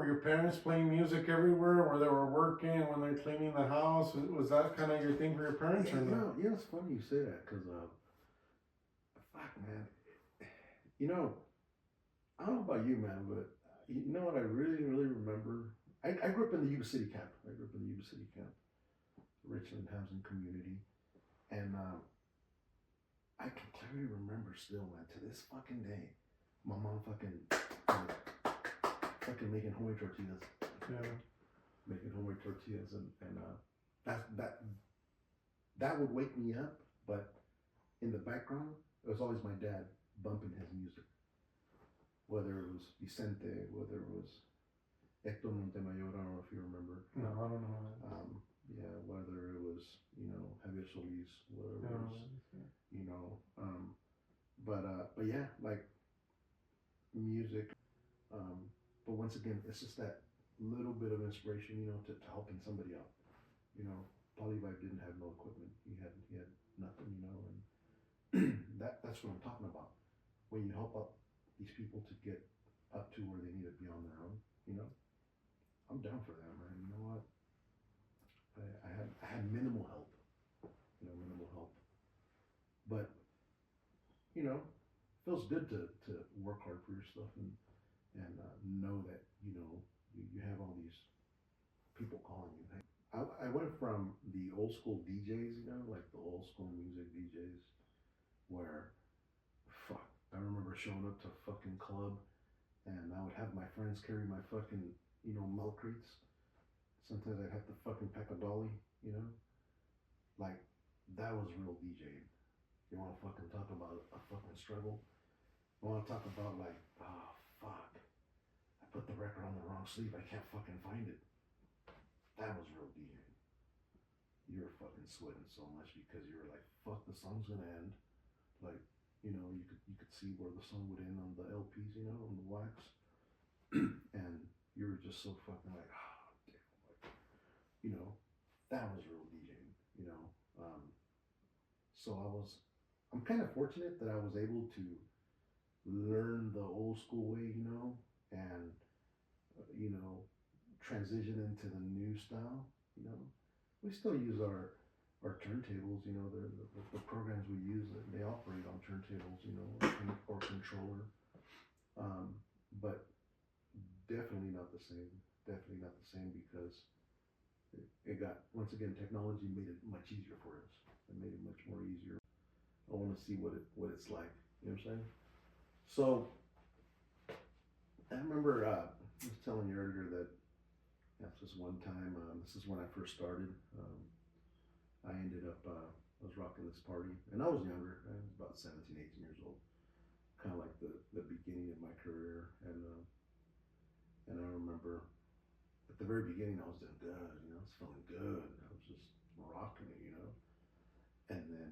Were your parents playing music everywhere where they were working, when they're cleaning the house? Was that kind of your thing for your parents or no? Yeah, it's funny you say that because, fuck, man. You know, I don't know about you, man, but you know what I really, really remember? I grew up in the Yuba City camp. Richland Housing Community. And I can clearly remember still, man, to this fucking day, my mom fucking making homemade tortillas. Yeah. Making homemade tortillas, and that would wake me up, but in the background, it was always my dad bumping his music. Whether it was Vicente, whether it was Hector Montemayor, I don't know if you remember. No, I don't know. Yeah, whether it was, Javier Solis, whether it was, but yeah, like music. But once again, it's just that little bit of inspiration, to helping somebody out. Polyvibe didn't have no equipment. He had nothing, and that's what I'm talking about. When you help out these people to get up to where they need to be on their own, I'm down for that, man. You know what? I had minimal help, but feels good to work hard for your stuff and know that you have all these people calling you. I went from the old school DJs, like the old school music DJs, where I remember showing up to a fucking club and I would have my friends carry my fucking milk crates. Sometimes I'd have to fucking pack a dolly, like that was real DJing. You want to fucking talk about a fucking struggle? I want to talk about like, oh fuck, I put the record on the wrong sleeve. I can't fucking find it. That was real DJing. You were fucking sweating so much because you were like, fuck, the song's gonna end. Like, you could see where the song would end on the LPs, on the wax, and you were just so fucking like, oh damn, like, that was real DJing, So I'm kind of fortunate that I was able to learn the old school way, and transition into the new style. We still use our turntables. The programs we use, they operate on turntables, or controller. But definitely not the same. Definitely not the same because it got, once again, technology made it much easier for us. It made it much more easier. I want to see what it's like. You know what I'm saying? So I remember I was telling you earlier that this one time. This is when I first started. I ended up I was rocking this party, and I was younger. I was about 17, 18 years old. Kind of like the beginning of my career, and I remember at the very beginning I was doing good. I was feeling good. I was just rocking it, and then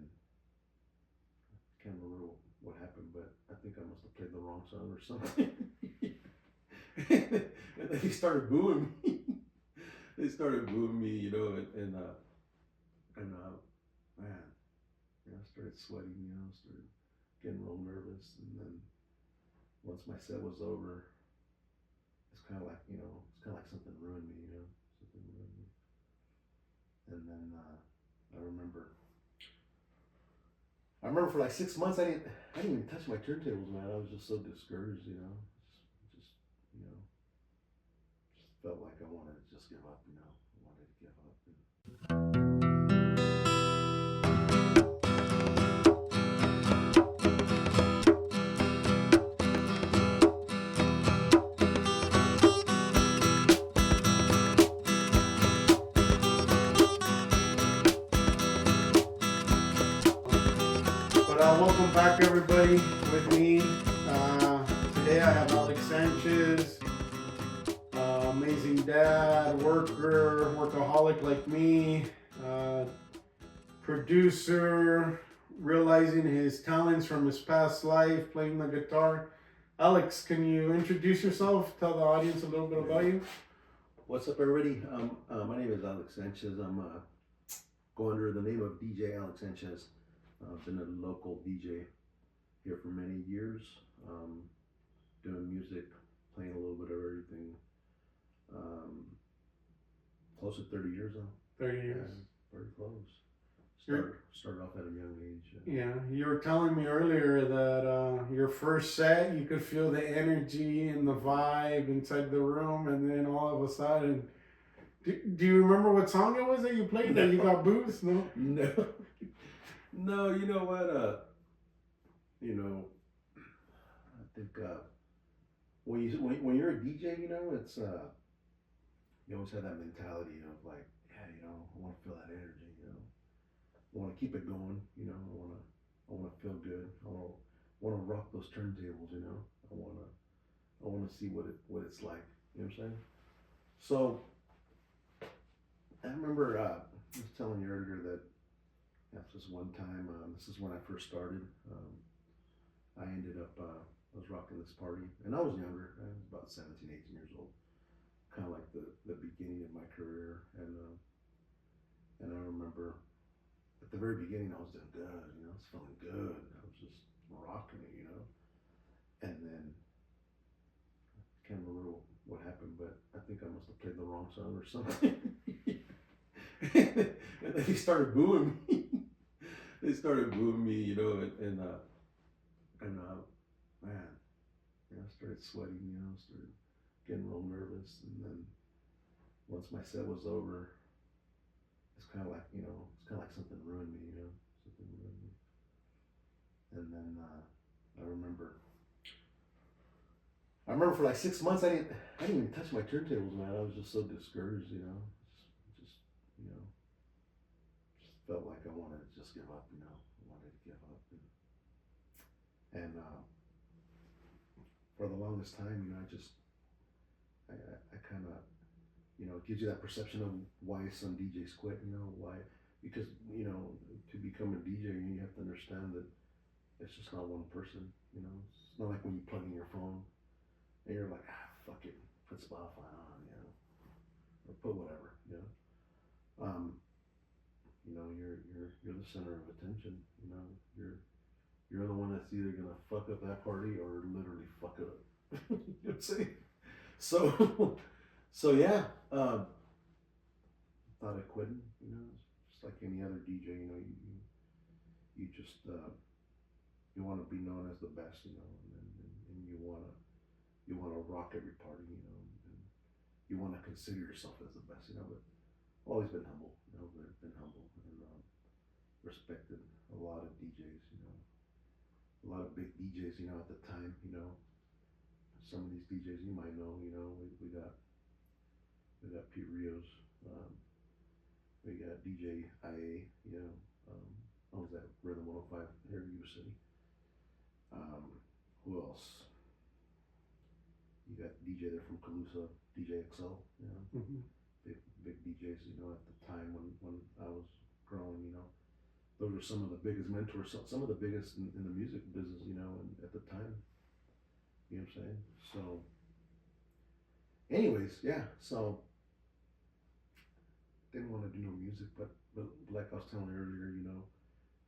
I can't remember what happened, but I think I must have played the wrong song or something. And then they started booing me. They started booing me, and man, I started sweating, started getting real nervous, and then once my set was over, it's kind of like, something ruined me, something ruined me. And then I remember for like 6 months I didn't even touch my turntables, man. I was just so discouraged, just felt like I wanted to just give up, I wanted to give up. Welcome back, everybody, with me. Today I have Alex Sanchez, amazing dad, worker, workaholic like me, producer, realizing his talents from his past life, playing the guitar. Alex, can you introduce yourself? Tell the audience a little bit about you. What's up, everybody? My name is Alex Sanchez. I'm go under the name of DJ Alex Sanchez. I've been a local DJ here for many years, doing music, playing a little bit of everything. close to 30 years now. 30 years. Yeah, very close. You're- Started off at a young age. Yeah, you were telling me earlier that your first set, you could feel the energy and the vibe inside the room, and then all of a sudden, do you remember what song it was that you played that you got boost? No? No. No, you know what? You know, I think when you're a DJ, you know, it's you always have that mentality of like, yeah, you know, I want to feel that energy, you know, I want to keep it going, you know, I want to feel good, I want to rock those turntables, you know, I want to see what it's like, you know what I'm saying? So I remember I was telling you earlier that this one time, this is when I first started. I ended up, I was rocking this party, and I was younger. I was about 17, 18 years old, kind of like the beginning of my career. And I remember at the very beginning, I was doing good, you know, I was feeling good. I was just rocking it, you know. And then I can't remember what happened, but I think I must have played the wrong song or something. And then he started booing me. They started booing me, you know, and man, I started sweating, you know, started getting real nervous, and then once my set was over, it's kind of like, you know, it's kind of like something ruined me, you know, something ruined me. And then I remember for like 6 months I didn't even touch my turntables, man. I was just so discouraged, you know, just you know, just felt like I wanted to just give up, you know, I wanted to give up, and for the longest time, you know, I kind of, you know, it gives you that perception of why some DJs quit, you know, why, because, you know, to become a DJ, you have to understand that it's just not one person, you know, it's not like when you plug in your phone and you're like, fuck it, put Spotify on, you know, or put whatever, you know, you know, you're the center of attention, you know, you're the one that's either gonna fuck up that party or literally fuck it up. You know what I'm saying? So yeah, thought of quitting. You know, just like any other DJ. You know, you just you want to be known as the best. You know, and you wanna rock every party. You know, and you want to consider yourself as the best. You know, but always been humble. You know, been humble and respected a lot of DJs. You know, a lot of big DJs, you know, at the time, you know, some of these DJs you might know, you know, we got Pete Rios, we got DJ IA, you know, what was that, Rhythm 105 here in Yuba City. Who else? You got DJ there from Calusa, DJ XL, you know, big DJs, you know, at the time when I was growing, you know. Those were some of the biggest mentors, some of the biggest in the music business, you know, and at the time, you know what I'm saying? So, anyways, yeah, so, didn't want to do no music, but like I was telling you earlier, you know,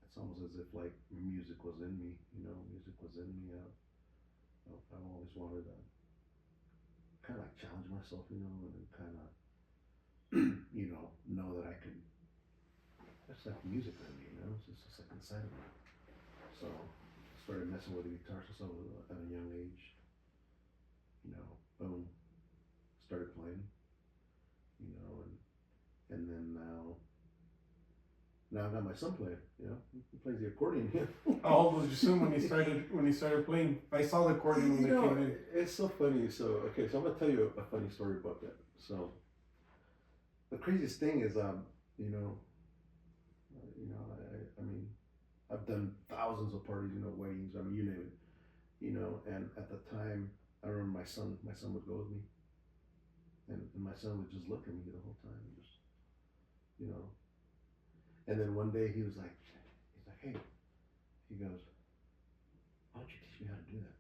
it's almost as if like music was in me, you know, music was in me. I always wanted to kind of like challenge myself, you know, and kind of, you know that I could. That's like music in me, you know. It's just like inside of me. So I started messing with the guitar since I was at a young age. You know, boom, started playing. You know, and then now I got my son playing. You know, he plays the accordion. How old was your son when he started playing? I saw the accordion when they came in. It's so funny. So okay, so I'm gonna tell you a funny story about that. So the craziest thing is, you know. I mean, I've done thousands of parties, you know, weddings, I mean, you name it, you know, and at the time, I remember my son would go with me, and my son would just look at me the whole time, and just, you know, and then one day he's like, hey, he goes, why don't you teach me how to do that?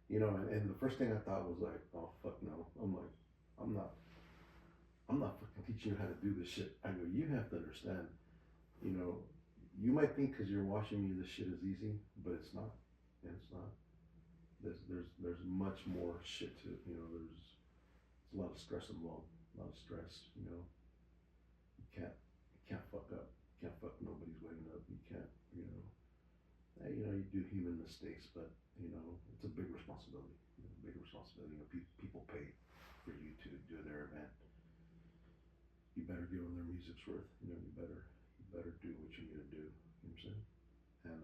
You know, and the first thing I thought was like, oh, fuck no, I'm like, I'm not fucking teaching you how to do this shit. I go, you have to understand, you know, you might think because you're watching me this shit is easy, but it's not. And it's not. There's much more shit to it. You know, there's a lot of stress involved. A lot of stress. You know, can't fuck up. You can't fuck nobody's wedding up. You can't, you know. You do human mistakes, but you know it's a big responsibility. Big responsibility. People pay for you to do their event. You better give them their music's worth. You better do what you need to do. You know what I'm saying? And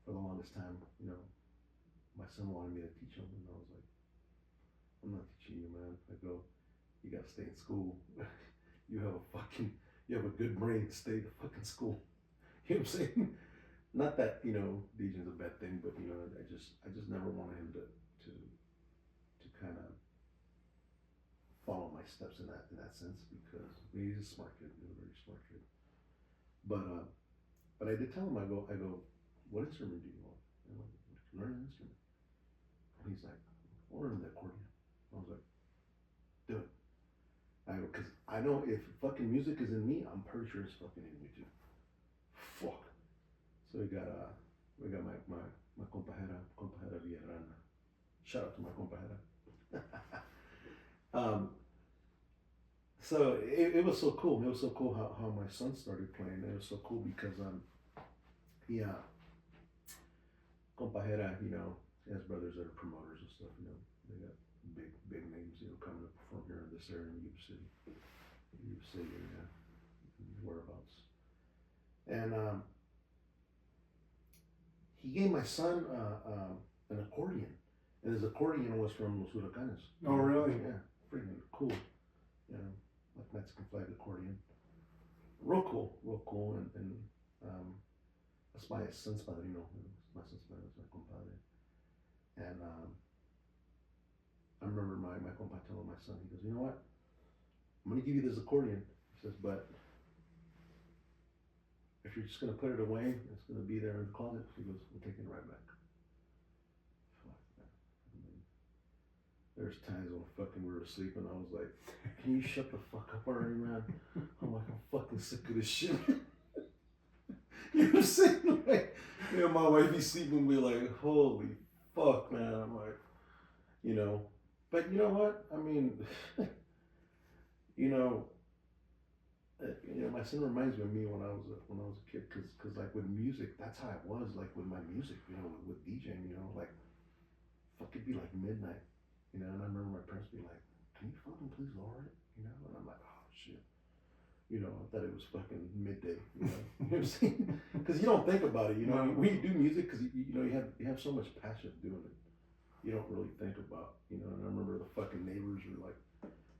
for the longest time, you know, my son wanted me to teach him, and I was like, I'm not teaching you, man. I go, you gotta stay in school. you have a good brain. Stay in fucking school. You know what I'm saying? Not that, you know, DJing's a bad thing, but you know, I just never wanted him to kind of follow my steps in that sense, because he's a smart kid. He's a very smart kid. But I did tell him, I go, what instrument do you want? And I'm like, learn an instrument. And he's like, I'll learn the accordion. I was like, do it. I go, because I know if fucking music is in me, I'm pretty sure it's fucking in you too. Fuck. So we got my compajera Villarana. Shout out to my compajera. So it was so cool. It was so cool how my son started playing. It was so cool because compajera, you know, he has brothers that are promoters and stuff. You know, they got big names, you know, coming to perform here in this area in Yuba City area, whereabouts. And he gave my son an accordion, and his accordion was from Los Huracanes. Oh, really? Yeah, freaking cool. You know, like Mexican flag accordion. Real cool, and that's my son's padrino. My son's padrino is my compadre. And I remember my compadre telling my son, he goes, you know what? I'm gonna give you this accordion. He says, but if you're just gonna put it away, it's gonna be there in the closet. He goes, I'm taking it right back. Fuck that. I mean, there's times when we were asleep and I was like, can you shut the fuck up already, man? I'm like, I'm fucking sick of this shit. You know what I'm saying? Like, you know, my wife be sleeping and be like, holy fuck, man. I'm like, you know, but you know what? I mean, you know, my son reminds me of me when I was a kid, cause like with music, that's how it was. Like with my music, you know, with DJing, you know, like fuck, it'd be like midnight, you know, and I remember my parents be like, "Can you fucking please lower it?" You know, and I'm like, "Oh shit," you know, I thought it was fucking midday, you know, you know what I'm saying? Because you don't think about it, you know, when you do music, because you know you have so much passion doing it, you don't really think about, you know. And I remember the fucking neighbors were like,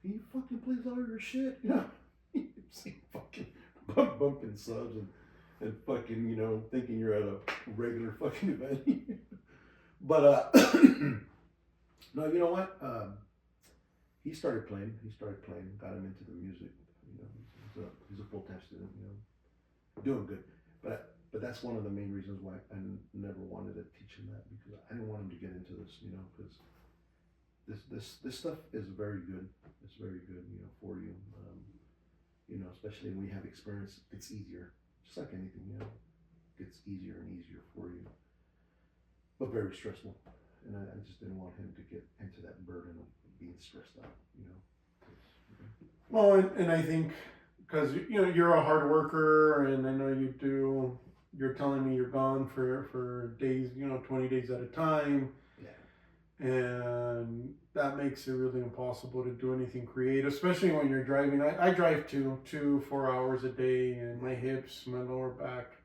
"Can you fucking please lower your shit?" You know. Fucking bumping subs and fucking, you know, thinking you're at a regular fucking event. But no, you know what? He started playing, got him into the music. You know, he's a full-time student, you know, doing good. But that's one of the main reasons why I never wanted to teach him that, because I didn't want him to get into this, you know, because this stuff is very good. It's very good, you know, for you. You know, especially when you have experience, it's easier. Just like anything, you know, it gets easier and easier for you. But very stressful. And I just didn't want him to get into that burden of being stressed out, you know. Well, and I think, because, you know, you're a hard worker, and I know you're telling me you're gone for days, you know, 20 days at a time. And that makes it really impossible to do anything creative, especially when you're driving. I drive 4 hours a day, and my hips, my lower back,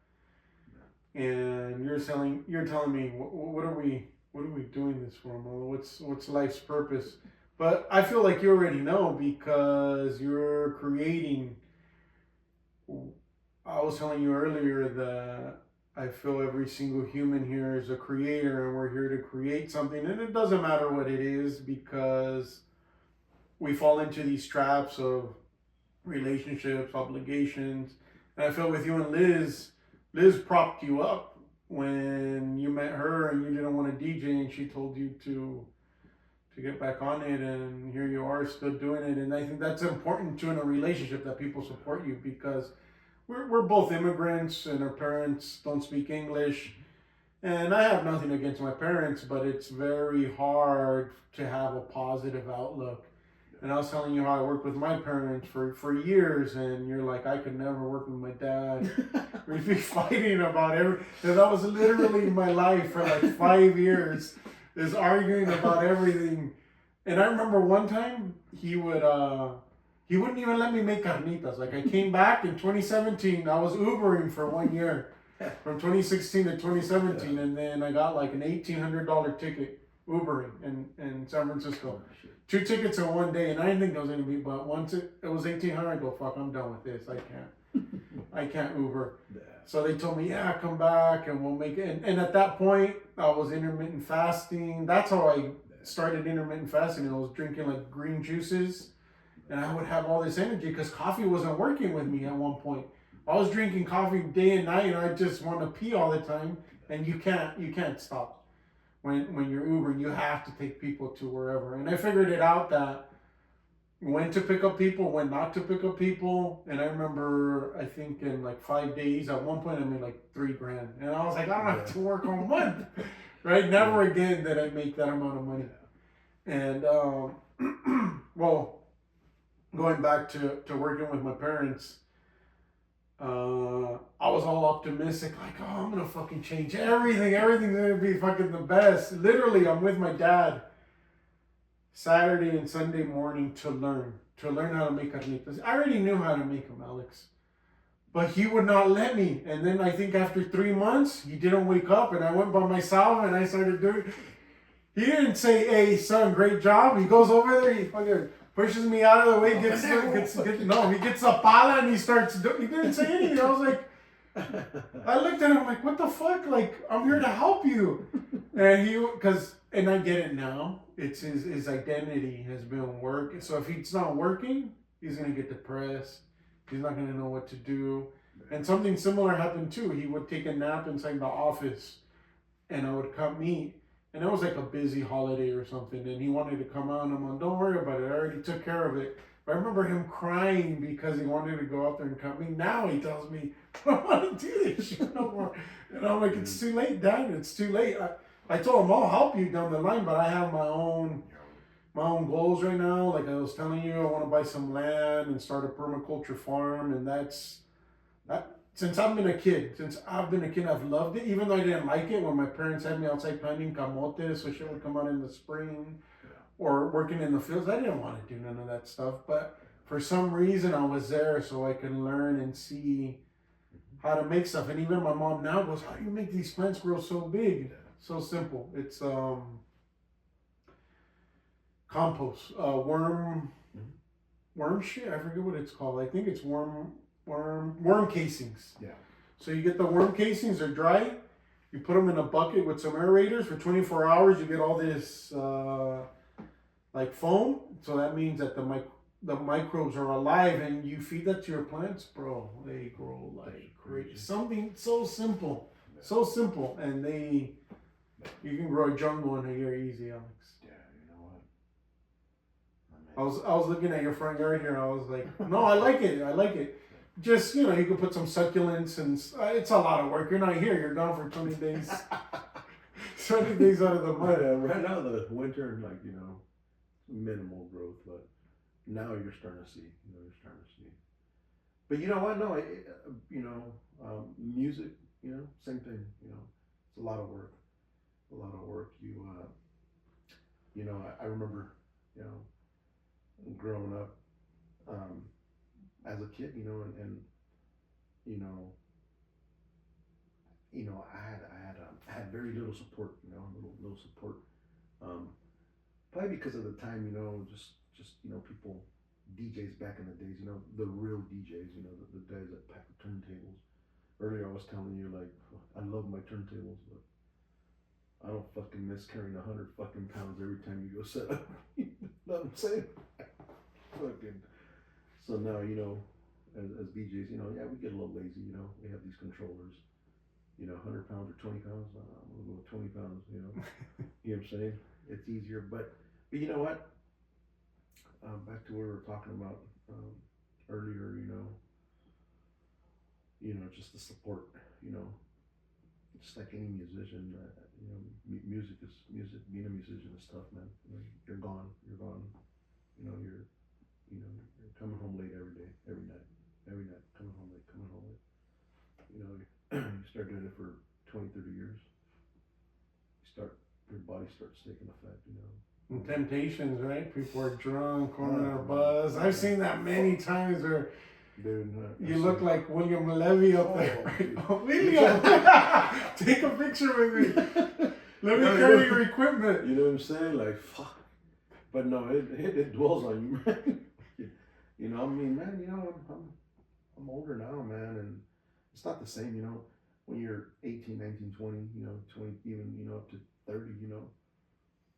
and you're telling me what are we doing this for, Mo? What's life's purpose? But I feel like you already know, because you're creating. I was telling you earlier that I feel every single human here is a creator, and we're here to create something. And it doesn't matter what it is, because we fall into these traps of relationships, obligations. And I feel with you and Liz propped you up when you met her and you didn't want to DJ, and she told you to get back on it, and here you are still doing it. And I think that's important too in a relationship, that people support you, because we're both immigrants and our parents don't speak English. And I have nothing against my parents, but it's very hard to have a positive outlook And I was telling you how I worked with my parents for years, and you're like, I could never work with my dad. We'd be fighting about everything. And that was literally my life for like 5 years, is arguing about everything. And I remember one time he wouldn't even let me make carnitas. Like I came back in 2017, I was Ubering for 1 year, from 2016 to 2017, and then I got like an $1,800 ticket Ubering in San Francisco. 2 tickets in 1 day, and I didn't think I was gonna be, but once it was 1,800, I go, fuck, I'm done with this. I can't Uber. So they told me, yeah, come back and we'll make it. And at that point, I was intermittent fasting. That's how I started intermittent fasting. I was drinking like green juices, and I would have all this energy because coffee wasn't working with me at one point. I was drinking coffee day and night, and I just want to pee all the time. And you can't stop. When you're Ubering, you have to take people to wherever. And I figured it out that when to pick up people, when not to pick up people. And I remember, I think in like 5 days, at one point I made like $3,000. And I was like, I don't have to work all month. Right? Never again did I make that amount of money. And, well, going back to working with my parents, I was all optimistic, like, oh, I'm gonna fucking change everything. Everything's gonna be fucking the best. Literally, I'm with my dad Saturday and Sunday morning to learn how to make carnitas. I already knew how to make them, Alex, but he would not let me. And then I think after 3 months, he didn't wake up, and I went by myself and I started doing. He didn't say, "Hey, son, great job." He goes over there, he fucking pushes me out of the way, gets he gets a pala and he starts doing. He didn't say anything. I was like, I looked at him like, what the fuck? Like, I'm here to help you. And I get it now. It's his identity has been work. So if it's not working, he's gonna get depressed. He's not gonna know what to do. And something similar happened too. He would take a nap inside the office, and I would come meet. And it was like a busy holiday or something, and he wanted to come out, and I'm like, don't worry about it, I already took care of it. But I remember him crying because he wanted to go out there and come. Now he tells me, I don't want to do this shit no more. And I'm like, it's too late, Dad, it's too late. I told him, I'll help you down the line, but I have my own goals right now. Like I was telling you, I want to buy some land and start a permaculture farm, and that. Since I've been a kid, I've loved it. Even though I didn't like it when my parents had me outside planting camotes, so shit would come out in the spring, or working in the fields. I didn't want to do none of that stuff. But for some reason, I was there so I can learn and see how to make stuff. And even my mom now goes, "How do you make these plants grow so big?" So simple. It's compost, worm shit. I forget what it's called. I think it's worm casings. Yeah. So you get the worm casings, they're dry. You put them in a bucket with some aerators for 24 hours. You get all this like foam. So that means that the microbes are alive, and you feed that to your plants, bro. They grow like crazy. Something so simple, and you can grow a jungle in a year easy, Alex. Yeah, you know what? I was looking at your front yard here, and I was like, no, I like it. Just, you can put some succulents, and it's a lot of work. You're not here. You're gone for 20 days. 20 days out of the month. Right now, the winter, like, minimal growth, but now you're starting to see. But you know what? No, music, same thing. It's a lot of work. I remember, growing up, as a kid, I had very little support, little support. Probably because of the time, just people, DJs back in the days, the real DJs, the guys that pack the turntables. Earlier, I was telling you, like, I love my turntables, but I don't fucking miss carrying 100 fucking pounds every time you go set up. You know what I'm saying? Fucking. So now, as DJs, we get a little lazy, we have these controllers, 100 pounds or 20 pounds, I'm gonna go with 20 pounds, you know what I'm saying? It's easier, but you know what? Back to what we were talking about earlier, just the support, just like any musician, music, being a musician is tough, man. You're gone, you're starts taking effect, you know. And Temptations, right? People are drunk, going on a buzz. I've seen that many times where Dude, you look like William Levy up there. Oh, William! Take a picture with me. Let me carry your equipment. You know what I'm saying? Like, fuck. But no, it dwells on you, man. You know, I mean, man, you know, I'm older now, man, and it's not the same, you know, when you're 18, 19, 20, you know, 20, even, you know, up to 30, you know,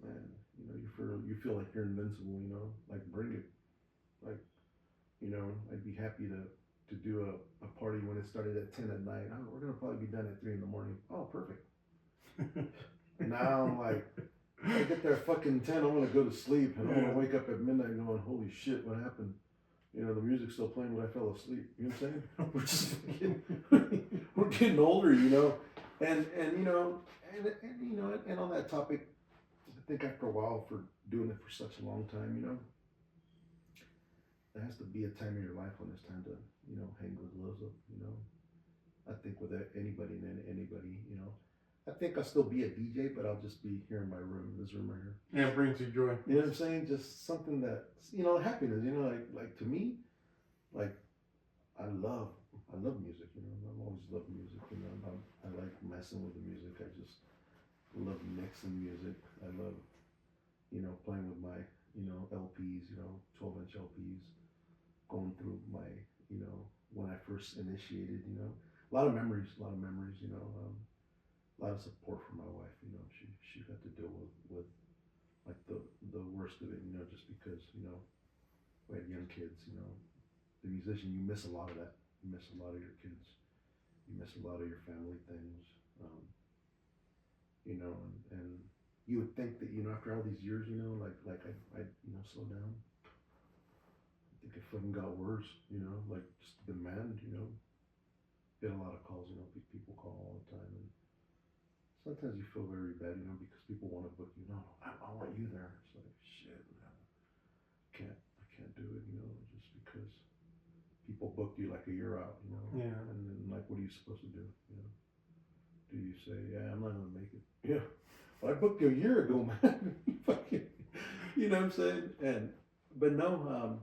man, you know, you feel like you're invincible, you know, like bring it, like, you know, I'd be happy to do a party when it started at 10 at night. Oh, we're gonna probably be done at 3 in the morning. Oh, perfect. Now I'm like, I get there at fucking 10, I'm gonna go to sleep, and I'm gonna wake up at midnight going, holy shit, what happened? You know, the music's still playing when I fell asleep. You know what I'm saying? We're just we're getting older, you know, and you know, and you know, and on that topic, I think after a while, for doing it for such a long time, you know, there has to be a time in your life when it's time to, you know, hang the gloves up. You know, I think with anybody and anybody, you know, I think I'll still be a DJ, but I'll just be here in my room, this room right here. Yeah, it brings you joy. You know what I'm saying? Just something that, you know, happiness. You know, like to me, like I love music. You know, I've always loved music. You know, I like messing with the music. I just love mixing music. I love, you know, playing with my, you know, LPs. You know, 12-inch LPs. Going through my, you know, when I first initiated. You know, a lot of memories. You know. A lot of support from my wife, you know, she had to deal with like the worst of it, you know, just because, you know, we had young kids, you know, the musician, you miss a lot of that, you miss a lot of your kids, you miss a lot of your family things, you know, and you would think that, you know, after all these years, you know, like I you know, slow down. I think it fucking got worse, you know, like just demand, you know, get a lot of calls, you know, people call all the time, and sometimes you feel very bad, you know, because people want to book you. No, I want you there. It's like, shit, man. I can't do it, you know, just because people booked you like a year out, you know. Yeah. And then, like, what are you supposed to do, you know? Do you say, yeah, I'm not going to make it? Yeah. Well, I booked you a year ago, man. You know what I'm saying? But no, I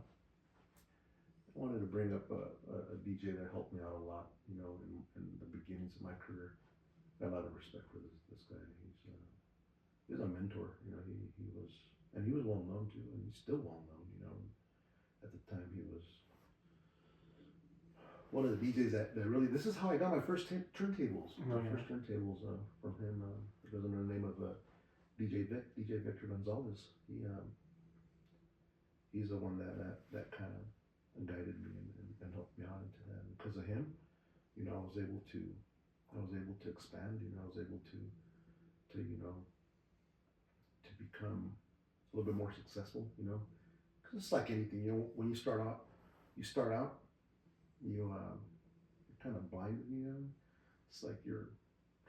wanted to bring up a DJ that helped me out a lot, you know, in the beginnings of my career. Got a lot of respect for this guy. He's a mentor, you know. He was well known too, and he's still well known, you know. At the time, he was one of the DJs that really. This is how I got my first turntables. First turntables from him. It goes under the name of DJ Victor Gonzalez. He's the one that kind of guided me and helped me out into that. And because of him, you know, I was able to expand, you know, I was able to you know, to become a little bit more successful, you know, because it's like anything, you know, when you start out, you're kind of blinded, you know, it's like you're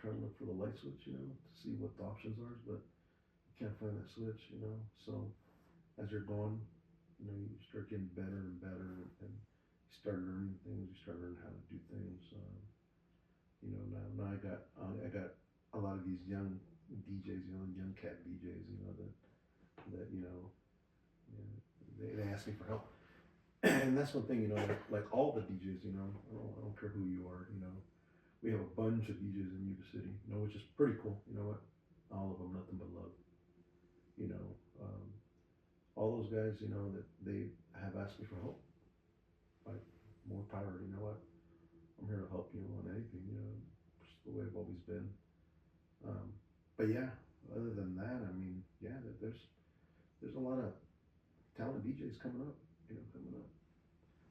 trying to look for the light switch, you know, to see what the options are, but you can't find that switch, you know, so as you're going, you know, you start getting better and better, and you start learning things, you start learning how to do things, you know, now I got a lot of these young DJs, you know, young cat DJs, you know, that you know, they ask me for help, and that's one thing, you know, like all the DJs, you know, I don't care who you are, you know, we have a bunch of DJs in Yuba City, you know, which is pretty cool. You know what? All of them, nothing but love. You know, all those guys, you know, that they have asked me for help, like more power. You know what? I'm here to help you on anything, you know, just the way I've always been. But yeah, other than that, I mean, yeah, there's a lot of talented DJs coming up.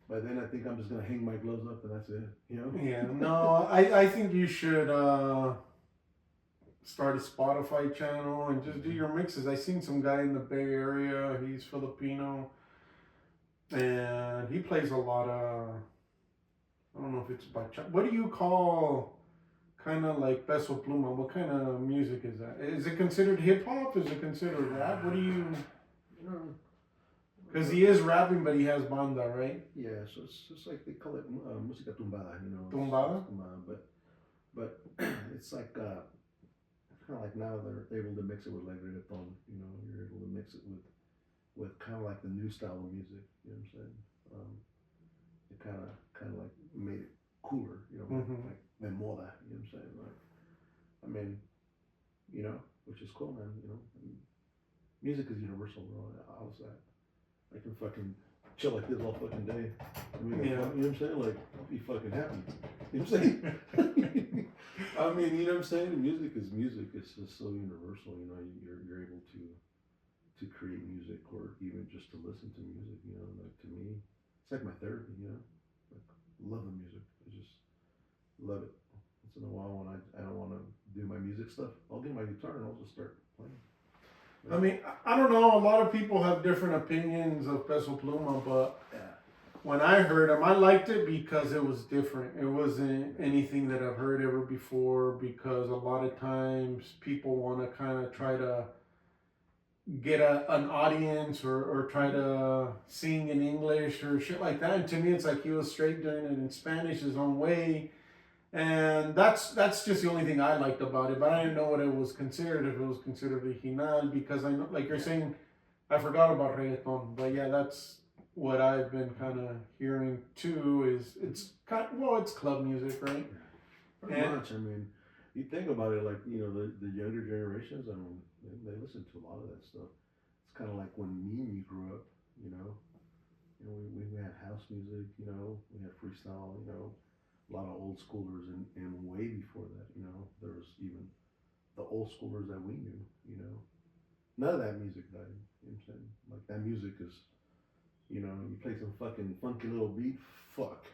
By then, I think I'm just gonna hang my gloves up and that's it. You know? Yeah. No, I think you should start a Spotify channel and just do your mixes. I seen some guy in the Bay Area. He's Filipino, and he plays a lot of. I don't know if it's bachata. What do you call kind of like Peso Pluma? What kind of music is that? Is it considered hip hop? Is it considered rap? What do you? Because he is rapping, but he has banda, right? Yeah, so it's like they call it música tumbada, you know. Tumbada? But it's like kind of like now they're able to mix it with like reggaeton. You know, you're able to mix it with kind of like the new style of music. You know what I'm saying? It kind of like made it cooler. You know, like de moda. You know what I'm saying? Like, I mean, you know, which is cool, man. You know, I mean, music is universal, bro. I was that. I can fucking chill like this all fucking day. I mean, you know what I'm saying? Like, I'll be fucking happy. You know what I'm saying? I mean, you know what I'm saying? Music is music. It's just so universal. You know, you're able to create music or even just to listen to music. You know, like to me, it's like my therapy. You know, like love the music. I just love it. Once in a while, when I don't want to do my music stuff, I'll get my guitar and I'll just start playing. I mean, I don't know. A lot of people have different opinions of Peso Pluma, but when I heard him, I liked it because it was different. It wasn't anything that I've heard ever before. Because a lot of times people want to kind of try to get an audience or try to sing in English or shit like that. And to me, it's like he was straight doing it in Spanish his own way. And that's just the only thing I liked about it. But I didn't know what it was considered, if it was considered original, because I know, like you're saying, I forgot about reggaeton. But yeah, that's what I've been kind of hearing too. Is it's kind of, well, it's club music, right? Pretty much. I mean, you think about it, like you know, the younger generations. I mean, they listen to a lot of that stuff. It's kind of like when me and you grew up. You know, we had house music. You know, we had freestyle. You know, a lot of old schoolers, and way before that, you know, there was even the old schoolers that we knew, you know. None of that music died, you know what I'm saying? Like, that music is, you know, you play some fucking funky little beat, fuck.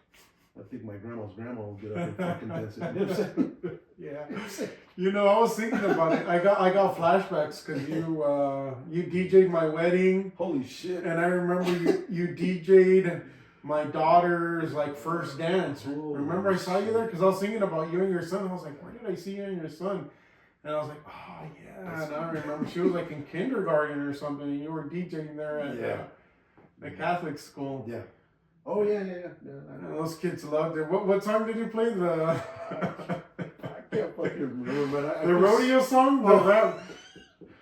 I think my grandma's grandma will get up and fucking dance it, you know what I'm saying? Yeah. You know, I was thinking about it. I got flashbacks because you DJ'd my wedding. Holy shit. And I remember you DJ'd my daughter's like first dance. Remember I saw you there? Because I was thinking about you and your son. I was like, where did I see you and your son? And I was like, oh yeah. And I remember she was like in kindergarten or something, and you were DJing there at the Catholic school. Yeah. Oh yeah. And those kids loved it. What song did you play? I can't fucking remember, but the rodeo song.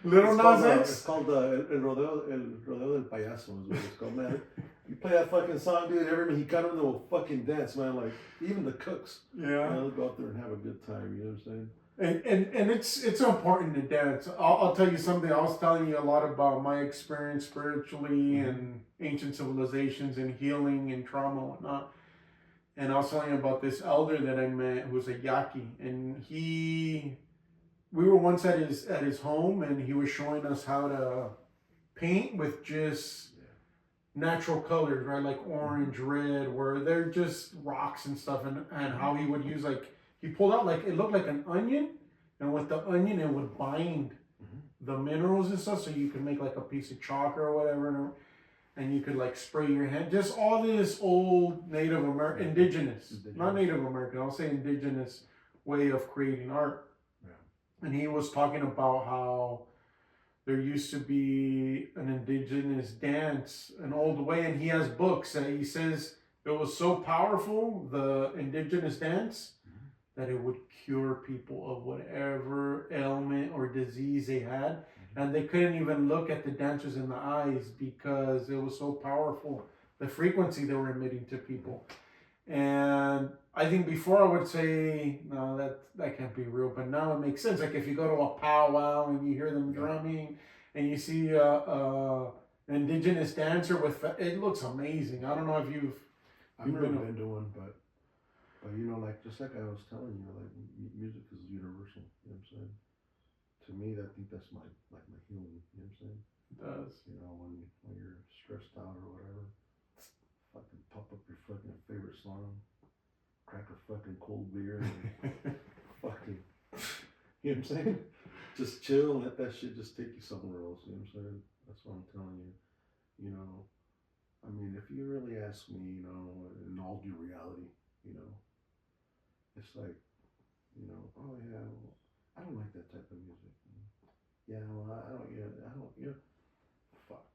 Little Nas X. It's called El Rodeo del Payaso is what it's called, man. You play that fucking song, dude, every Mexicano will fucking dance, man. Like, even the cooks. Yeah. You know, they'll go out there and have a good time, you know what I'm saying? And it's important to dance. I'll tell you something. I was telling you a lot about my experience spiritually and ancient civilizations and healing and trauma and whatnot. And I was telling you about this elder that I met who was a Yaqui. And we were once at his home, and he was showing us how to paint with just natural colors, right? Like orange, red, where they're just rocks and stuff, and how he would use, like, he pulled out, like, it looked like an onion, and with the onion it would bind the minerals and stuff, so you could make like a piece of chalk or whatever, and you could like spray your hand. Just all this old Native American, indigenous, not Native American, I'll say indigenous way of creating art. And he was talking about how there used to be an indigenous dance, an old way, and he has books that he says it was so powerful, the indigenous dance, that it would cure people of whatever ailment or disease they had. And they couldn't even look at the dancers in the eyes because it was so powerful, the frequency they were emitting to people. And I think before I would say, no, that can't be real, but now it makes sense. Like if you go to a powwow and you hear them drumming and you see an indigenous dancer with, it looks amazing. I don't know if I've never been to one, but you know, like, just like I was telling you, like, music is universal, you know what I'm saying? To me, I think that's my healing, you know what I'm saying? It does. You know, when you're stressed out or whatever, fucking pop up your fucking favorite song, crack a fucking cold beer, and fucking, you know what I'm saying? Just chill and let that shit just take you somewhere else, you know what I'm saying? That's what I'm telling you. You know, I mean, if you really ask me, you know, in all due reality, you know, it's like, you know, oh yeah, well, I don't like that type of music. Yeah, well, I don't, fuck.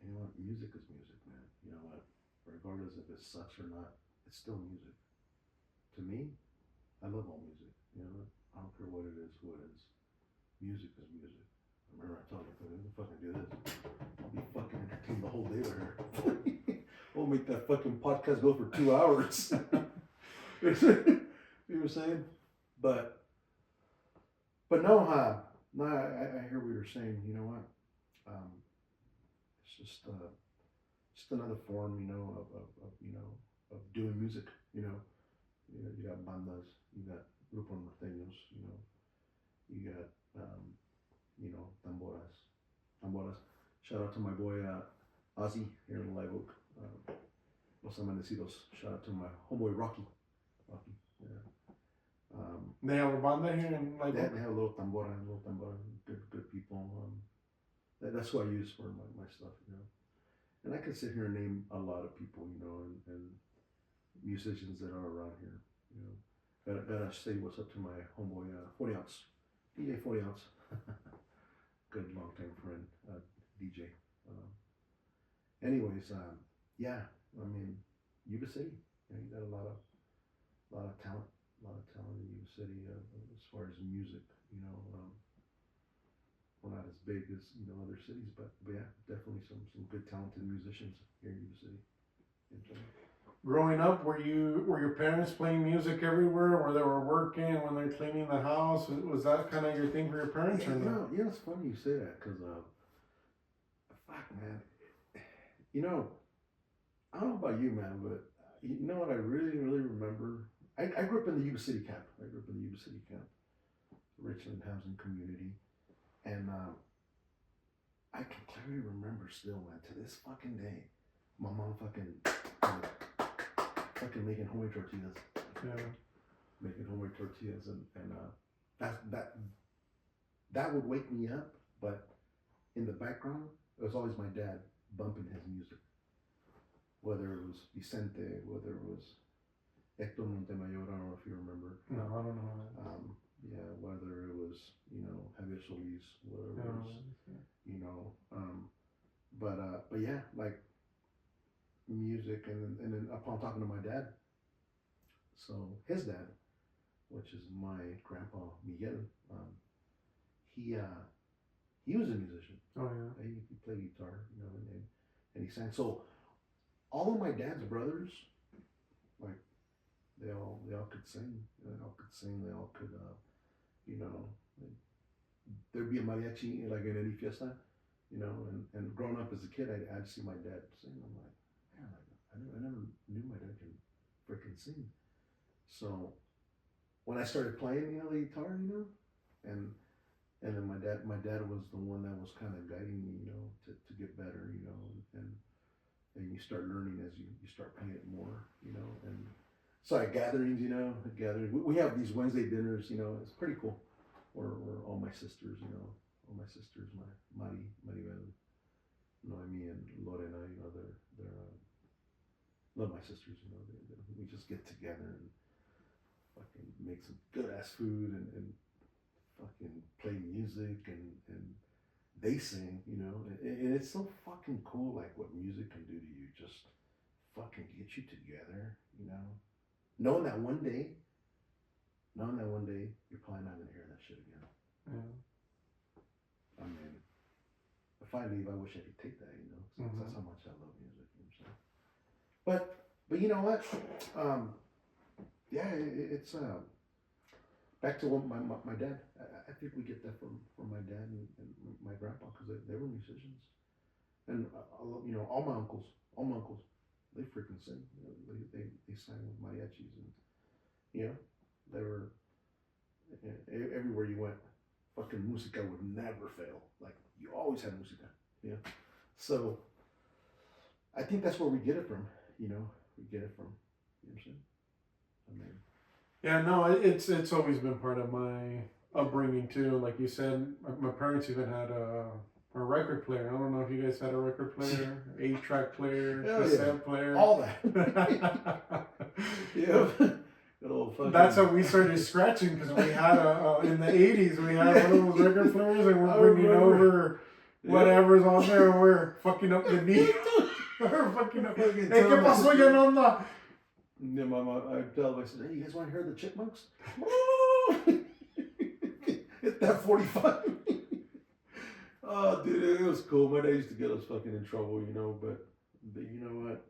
You know what? Music is music, man. You know what? Regardless if it sucks or not, it's still music. To me, I love all music. You know, I don't care what it is, who it is. music is music. Remember I told you, we fucking do this. I'll be fucking entertained the whole day with her. We'll make that fucking podcast go for 2 hours. You know what I'm saying? But no, I hear what you're saying. You know what? It's just another form, you know, of doing music. You got bandas, you got grupo norteños, you got tamboras. Shout out to my boy Ozzy here in Live Oak. Los Amanecidos. Shout out to my homeboy Rocky. Yeah. They have a banda here in Live Oak? They have a little tambora. Good people. That's who I use for my stuff, And I can sit here and name a lot of people, and musicians that are around here, Gotta say what's up to my homeboy 40 ounce, DJ 40 ounce. Good longtime friend, DJ. Anyways, yeah, I mean, Yuba City, you got a lot of talent in Yuba City as far as music, we're not as big as other cities, but yeah, definitely some good talented musicians here in Yuba City. Growing up, were your parents playing music everywhere, where they were working, when they're cleaning the house? Was that kind of your thing for your parents, or no? It's funny you say that, because fuck, man, I don't know about you, man, but you know what I really, really remember? I grew up in the Yuba City camp. Richland Housing Community. And I can clearly remember still, man, to this fucking day, my mom fucking making homemade tortillas. Yeah. Making homemade tortillas, and that would wake me up, but in the background, it was always my dad bumping his music. Whether it was Vicente, whether it was Hector Montemayor, I don't know if you remember. No, I don't know. Yeah, whether it was, Javier Solis, whether it was, but yeah, like music, and then upon talking to my dad, so his dad, which is my grandpa Miguel, he was a musician. Oh yeah. He played guitar, and he sang. So all of my dad's brothers, like, they all could sing. They all could, there'd be a mariachi like in any fiesta, and growing up as a kid, I'd see my dad sing. I'm like, man, I never knew my dad could freaking sing. So when I started playing, the guitar, and then my dad was the one that was kind of guiding me, to get better, and you start learning as you start playing it more, and so at gatherings, we have these Wednesday dinners, it's pretty cool, where all my sisters, my Maribel, Noemi, and Lorena, they're love my sisters, we just get together and fucking make some good ass food, and fucking play music, and they sing, and it's so fucking cool, like what music can do to you, just fucking get you together, knowing that one day you're probably not gonna hear that shit again. Yeah. I mean, if I leave, I wish I could take that, Mm-hmm. That's how much I love music, But you know what? Yeah, it's back to what my dad. I think we get that from my dad and my grandpa, because they were musicians, and all my uncles, they freaking sing. They sang with mariachis, and they were everywhere you went. Fucking música would never fail. Like, you always had música. So I think that's where we get it from. We get it from. You know what I'm saying? I mean. Yeah, no, it's always been part of my upbringing too. Like you said, my parents even had a record player. I don't know if you guys had a record player, 8-track player, cassette player, all that. Yeah. That's how we started scratching, because we had in the 80s we had one of those record players, and we're bringing over whatever's on there, and we're fucking up the beat. We're fucking up. Hey, ¿qué pasó, Yanonda? Yeah, I tell them, I said, hey, you guys want to hear the chipmunks? that 45. Oh, dude, it was cool. My dad used to get us fucking in trouble, you know, but you know what?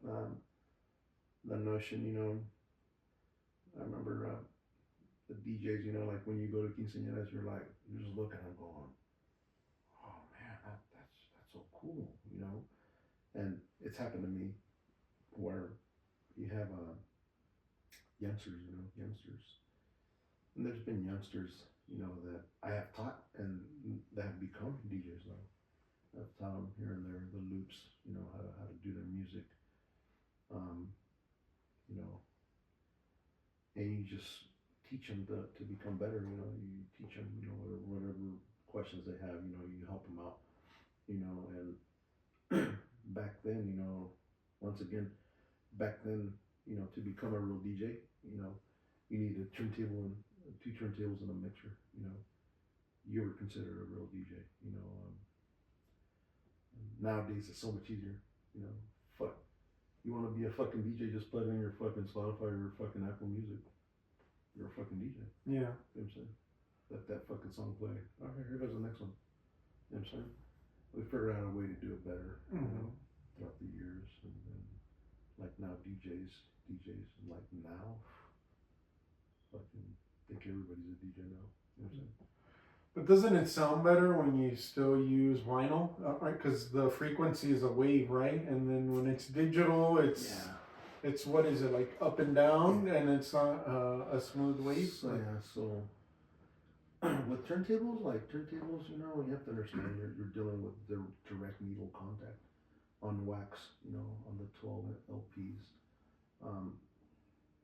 The notion, you know, I remember the DJs, you know, like when you go to quinceañeras, you're just looking at them going, oh man, that's so cool, you know. And it's happened to me where you have youngsters, and there's been youngsters, you know, that I have taught and that have become DJs now. I've taught them here and there the loops, you know, how to do their music, you know, and you just teach them to become better. You know, you teach them, you know, whatever questions they have, you know, you help them out, you know, and back then, you know, once again, you know, to become a real DJ, you know, you need a turntable and two turntables and a mixer, you know. You were considered a real DJ, you know. Nowadays it's so much easier, you know. Fuck, you want to be a fucking DJ? Just plug in your fucking Spotify or fucking Apple Music. You're a fucking DJ. Yeah. You know what I'm saying? Let that fucking song play. Okay, here goes the next one. You know what I'm saying? We figured out a way to do it better, you know, throughout the years, and like now DJs, like now, fucking think everybody's a DJ now. You know what I'm saying? But doesn't it sound better when you still use vinyl? Right, because the frequency is a wave, right? And then when it's digital, it's what is it, like up and down, and it's not a smooth wave. So so with turntables, you know, you have to understand you're dealing with the direct needle contact on wax, you know, on the 12 LPs,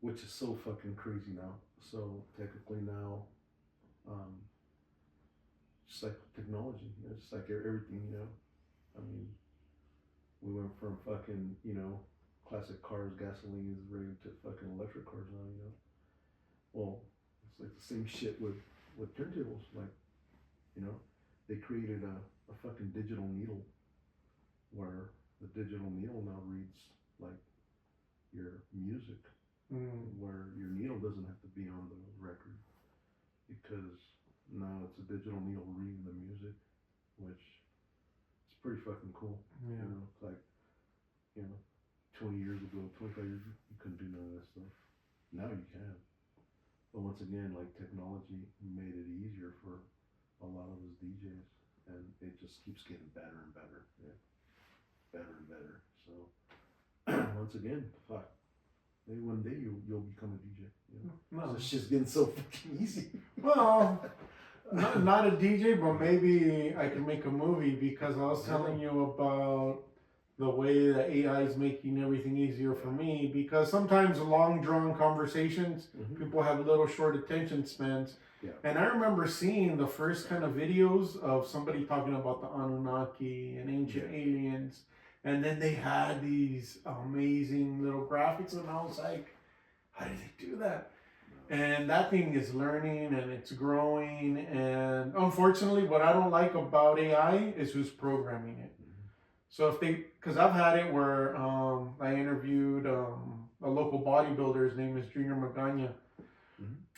which is so fucking crazy now. So technically now, just like technology, you know, just like everything, you know. I mean, we went from fucking, you know, classic cars, gasoline is ready to fucking electric cars now, you know. Well, it's like the same shit with turntables. Like, you know, they created a fucking digital needle where the digital needle now reads like your music, where your needle doesn't have to be on the record because now it's a digital needle reading the music, which is pretty fucking cool. Yeah. You know, it's like, you know, 20 years ago, 25 years ago, you couldn't do none of that stuff. Now you can. But once again, like technology made it easier for a lot of us DJs, and it just keeps getting better and better. Yeah. Better and better. So once again, fuck. Maybe one day you'll become a DJ. You know? No. It's just getting so fucking easy. Well, not a DJ, but maybe I can make a movie, because I was telling you about the way that AI is making everything easier for me, because sometimes long drawn conversations, people have little short attention spans. Yeah. And I remember seeing the first kind of videos of somebody talking about the Anunnaki and ancient aliens, and then they had these amazing little graphics, and I was like, how did they do that? And that thing is learning and it's growing, and unfortunately what I don't like about AI is who's programming it. So because I've had it where I interviewed a local bodybuilder, his name is Junior Magana,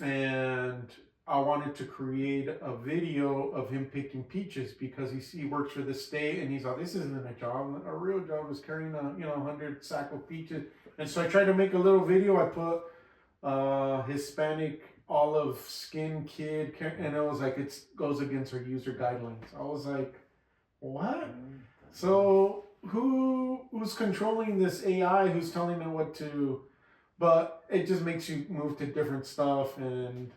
and I wanted to create a video of him picking peaches, because he works for the state, and he's like, this isn't a job. A real job is carrying 100 sack of peaches. And so I tried to make a little video. I put Hispanic olive skin kid, and I was like, it goes against our user guidelines. I was like, what? So who's controlling this AI? Who's telling it what to? But it just makes you move to different stuff and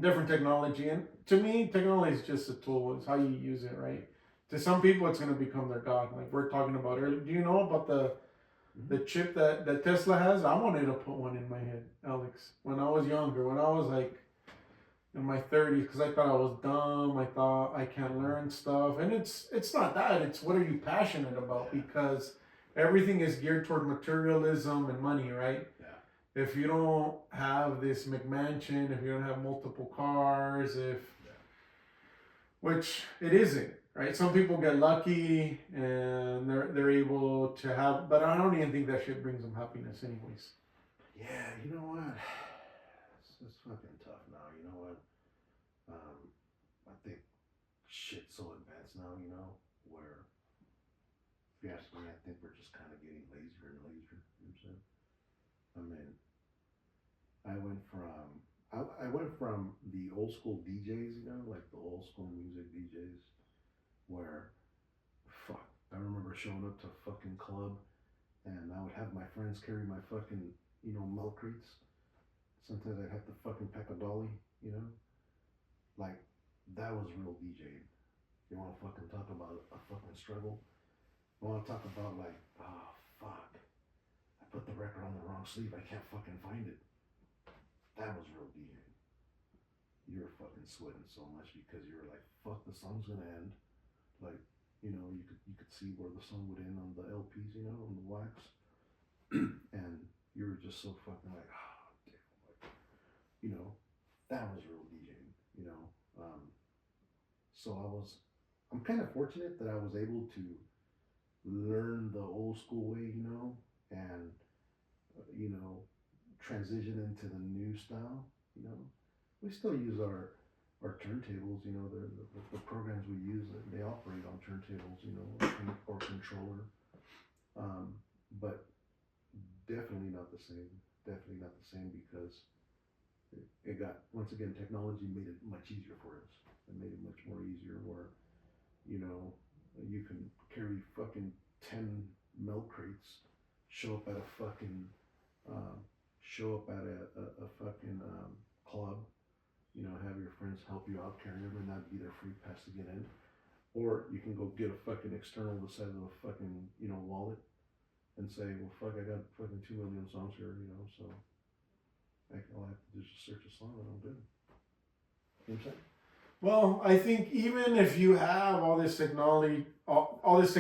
different technology. And to me, technology is just a tool. It's how you use it, right? To some people, it's going to become their god. Like we're talking about earlier. Do you know about the chip that Tesla has? I wanted to put one in my head, Alex, when I was younger, when I was like in my 30s, because I thought I was dumb. I thought I can't learn stuff. And it's not that. It's what are you passionate about? Because everything is geared toward materialism and money, right? Yeah. If you don't have this McMansion, if you don't have multiple cars, which it isn't, right? Some people get lucky and they're able to have, but I don't even think that shit brings them happiness anyways. Yeah, you know what? It's fucking tough now. You know what? shit so advanced now, you know, where if you ask me, I think we're just kind of getting lazier and lazier. You know what I'm saying? I mean, I went from I went from the old school DJs, you know, like the old school music DJs, where fuck, I remember showing up to a fucking club, and I would have my friends carry my fucking, you know, milk crates. Sometimes I'd have to fucking pack a dolly, you know, like that was real DJing. You want to fucking talk about a fucking struggle? You want to talk about like, oh fuck, I put the record on the wrong sleeve. I can't fucking find it. That was real DJing. You were fucking sweating so much because you were like, fuck, the song's gonna end. Like, you know, you could see where the song would end on the LPs, you know, on the wax, and you were just so fucking like, oh damn, like, you know, that was real DJing, you know. So I'm kind of fortunate that I was able to learn the old school way, you know, and you know, transition into the new style, you know. We still use our turntables, you know, the programs we use, they operate on turntables, you know, or controller. Um, but definitely not the same. Definitely not the same because it got, once again, technology made it much easier for us. It made it much more easier where, you know, you can carry fucking 10 milk crates, show up at a fucking, show up at a fucking club, you know, have your friends help you out carry them and that'd be their free pass to get in. Or you can go get a fucking external the size of a fucking, you know, wallet and say, well, fuck, I got fucking 2 million songs here, you know, so all I have to do is just search a song and I'm good. You know what I'm saying? Well, I think even if you have all this technology, all this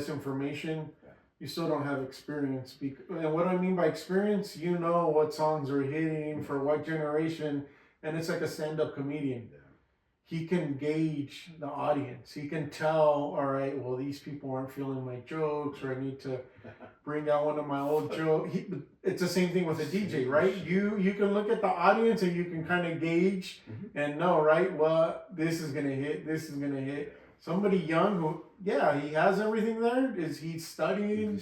information, Yeah. you still don't have experience. And what I mean by experience, you know what songs are hitting for what generation, and it's like a stand-up comedian. Yeah. He can gauge the audience. He can tell, all right, well, these people aren't feeling my jokes, or I need to bring out one of my old jokes. It's the same thing with a DJ, right? You can look at the audience and you can kind of gauge and know, right? Well, this is gonna hit. This is gonna hit. Somebody young who, yeah, he has everything there. Is he studying?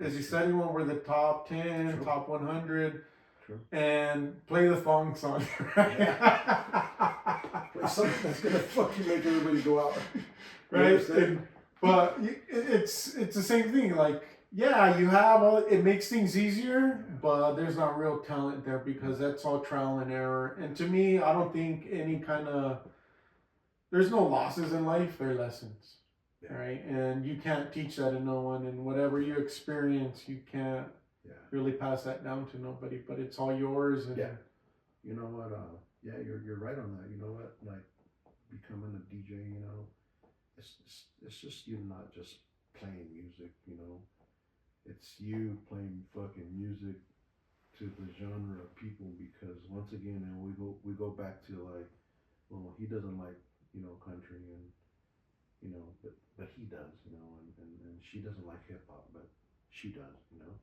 Is he studying when we're the top 10, True. Top 100? True. And play the thong song. Play something that's gonna fucking make everybody go out. Right? But it's the same thing. Like, yeah, you have all. It makes things easier, but there's not real talent there because that's all trial and error. And to me, I don't think any kind of. There's no losses in life. They're lessons, right? And you can't teach that to no one. And whatever you experience, you can't really pass that down to nobody. But it's all yours. And you know what? Yeah, you're right on that. You know what? Like becoming a DJ, you know. It's just you not just playing music, you know. It's you playing fucking music to the genre of people because once again, and we go back to like, well, he doesn't like, you know, country and you know, but he does, you know, and she doesn't like hip hop, but she does, you know.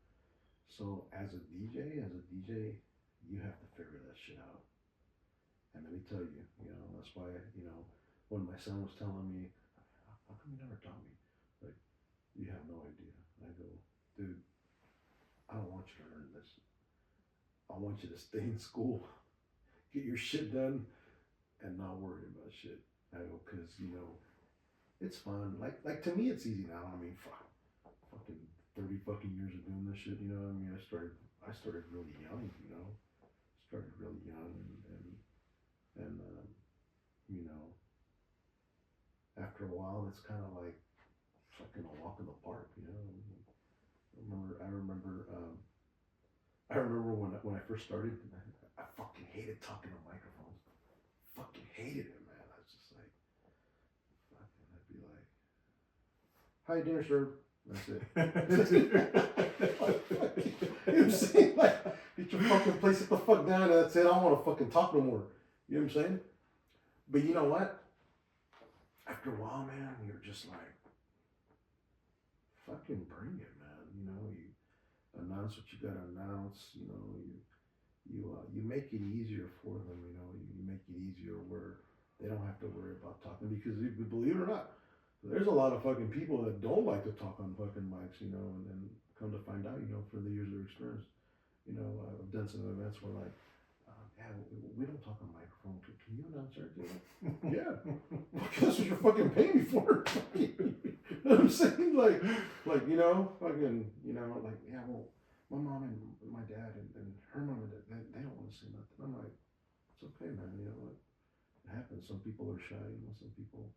So as a DJ, you have to figure that shit out. And let me tell you, you know, that's why, you know, when my son was telling me, how come you never taught me? Like, you have no idea. I go, dude, I don't want you to learn this. I want you to stay in school, get your shit done, and not worry about shit. I go, cause you know, it's fun. Like to me, it's easy now. I mean, fucking 30 fucking years of doing this shit. You know, I mean, I started really young. You know, started really young, and you know, after a while, it's kind of like fucking a walk in the park. You know, I remember when I first started, I fucking hated talking on microphones. Fucking hated it, man. I was just like, fucking, I'd be like, "Hi, dinner served." That's it. You know what I'm saying? Like, get your fucking place it the fuck down. And that's it. I don't want to fucking talk no more. You know what I'm saying? But you know what? After a while, man, you're just like, fucking bring it, man. You know, you announce what you gotta announce. You know, you make it easier for them. You know, you make it easier where They don't have to worry about talking because believe it or not, there's a lot of fucking people that don't like to talk on fucking mics, you know, and come to find out, you know, for the years of experience, you know, I've done some events where like, yeah, we don't talk on microphone. Can you announce our deal? Yeah, because that's what you're fucking paying me for. You know what I'm saying? Like, you know, fucking, you know, like, yeah, well, my mom and my dad and her mom and dad, they don't want to say nothing. I'm like, it's okay, man. You know what? It happens. Some people are shy. You know, some people,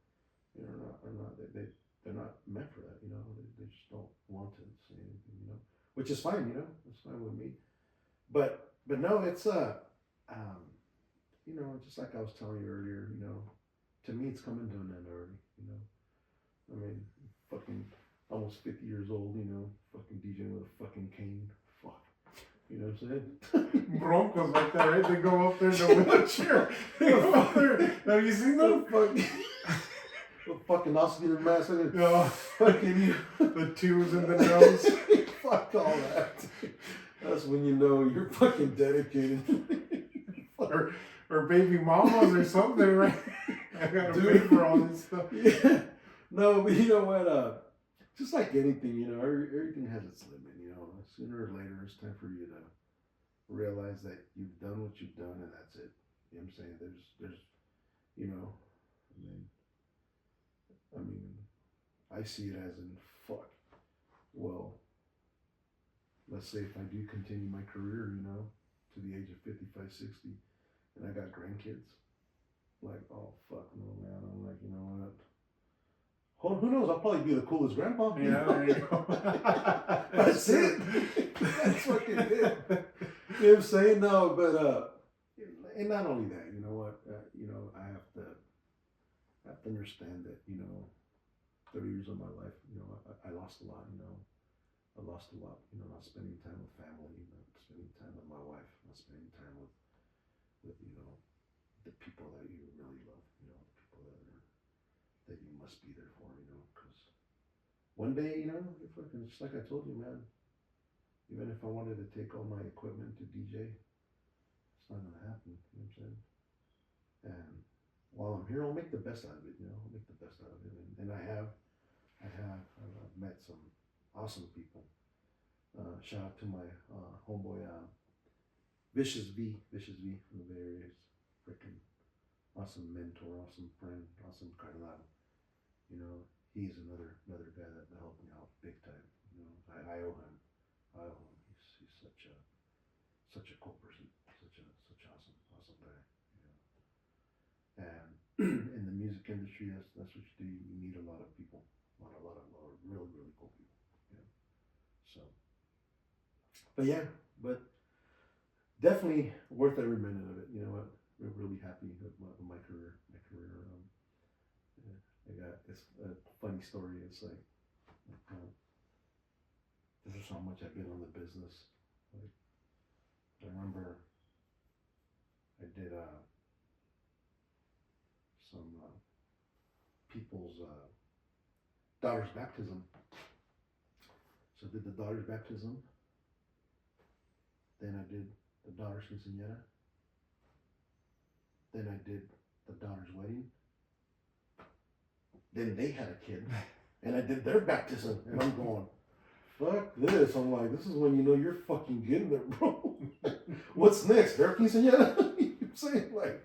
you know, are not. They're not meant for that. You know, they just don't want to say anything. You know, which is fine. You know, it's fine with me. But no, it's you know, just like I was telling you earlier. You know, to me, it's coming to an end already. You know, I mean, fucking almost 50 years old. You know, fucking DJing with a fucking cane. Fuck. You know what I'm saying? Broncos like that, right? They go up there in the wheelchair. They go up there. Have you seen them? The fucking oxygen mask. No. Fucking The tubes in the nose. Fuck all that. That's when you know you're fucking dedicated. or baby mamas or something, right? I gotta pay for all this stuff. Yeah. No, but you know what? Just like anything, you know, everything has its limit. You know, sooner or later, it's time for you to realize that you've done what you've done, and that's it. You know what I'm saying? There's, you know, I mean, I see it as in fuck. Well, let's say if I do continue my career, you know, to the age of 55, 60, and I got grandkids, like, oh fuck no, man. I'm like, you know what? Who knows? I'll probably be the coolest grandpa. Yeah, there you go. That's it. That's fucking it. You know what I'm saying? No, but and not only that, you know what? You know, I have to understand that, you know, 30 years of my life, you know, I lost a lot. You know, I lost a lot. You know, not spending time with family, not spending time with my wife, not spending time with you know, the people that you really love. You know, the people that you must be there for. You know, because one day, you know, just like I told you, man. Even if I wanted to take all my equipment to DJ, it's not gonna happen. You know what I'm saying? And while I'm here, I'll make the best out of it. You know, I'll make the best out of it. And I've met some awesome people. Shout out to my homeboy Vicious V from the Bay Area. Freaking awesome mentor, awesome friend, awesome carnal. You know, he's another guy that helped me out big time. You know, I owe him. He's such a cool person, such awesome guy. You know, and in the music industry, that's what you do. You meet a lot of people, a lot of really cool people. You know, so. But yeah, definitely worth every minute of it. You know what? We're really happy with my career. I got this funny story. It's like. This is how much I've been on the business. Like, I remember I did some people's daughter's baptism. So I did the daughter's baptism. Then I did the daughter's quinceañera. Then I did the daughter's wedding. Then they had a kid. And I did their baptism. And I'm going, fuck this. I'm like, this is when you know you're fucking getting it, bro. What's next? Their quinceañera? You know what I'm saying? Like,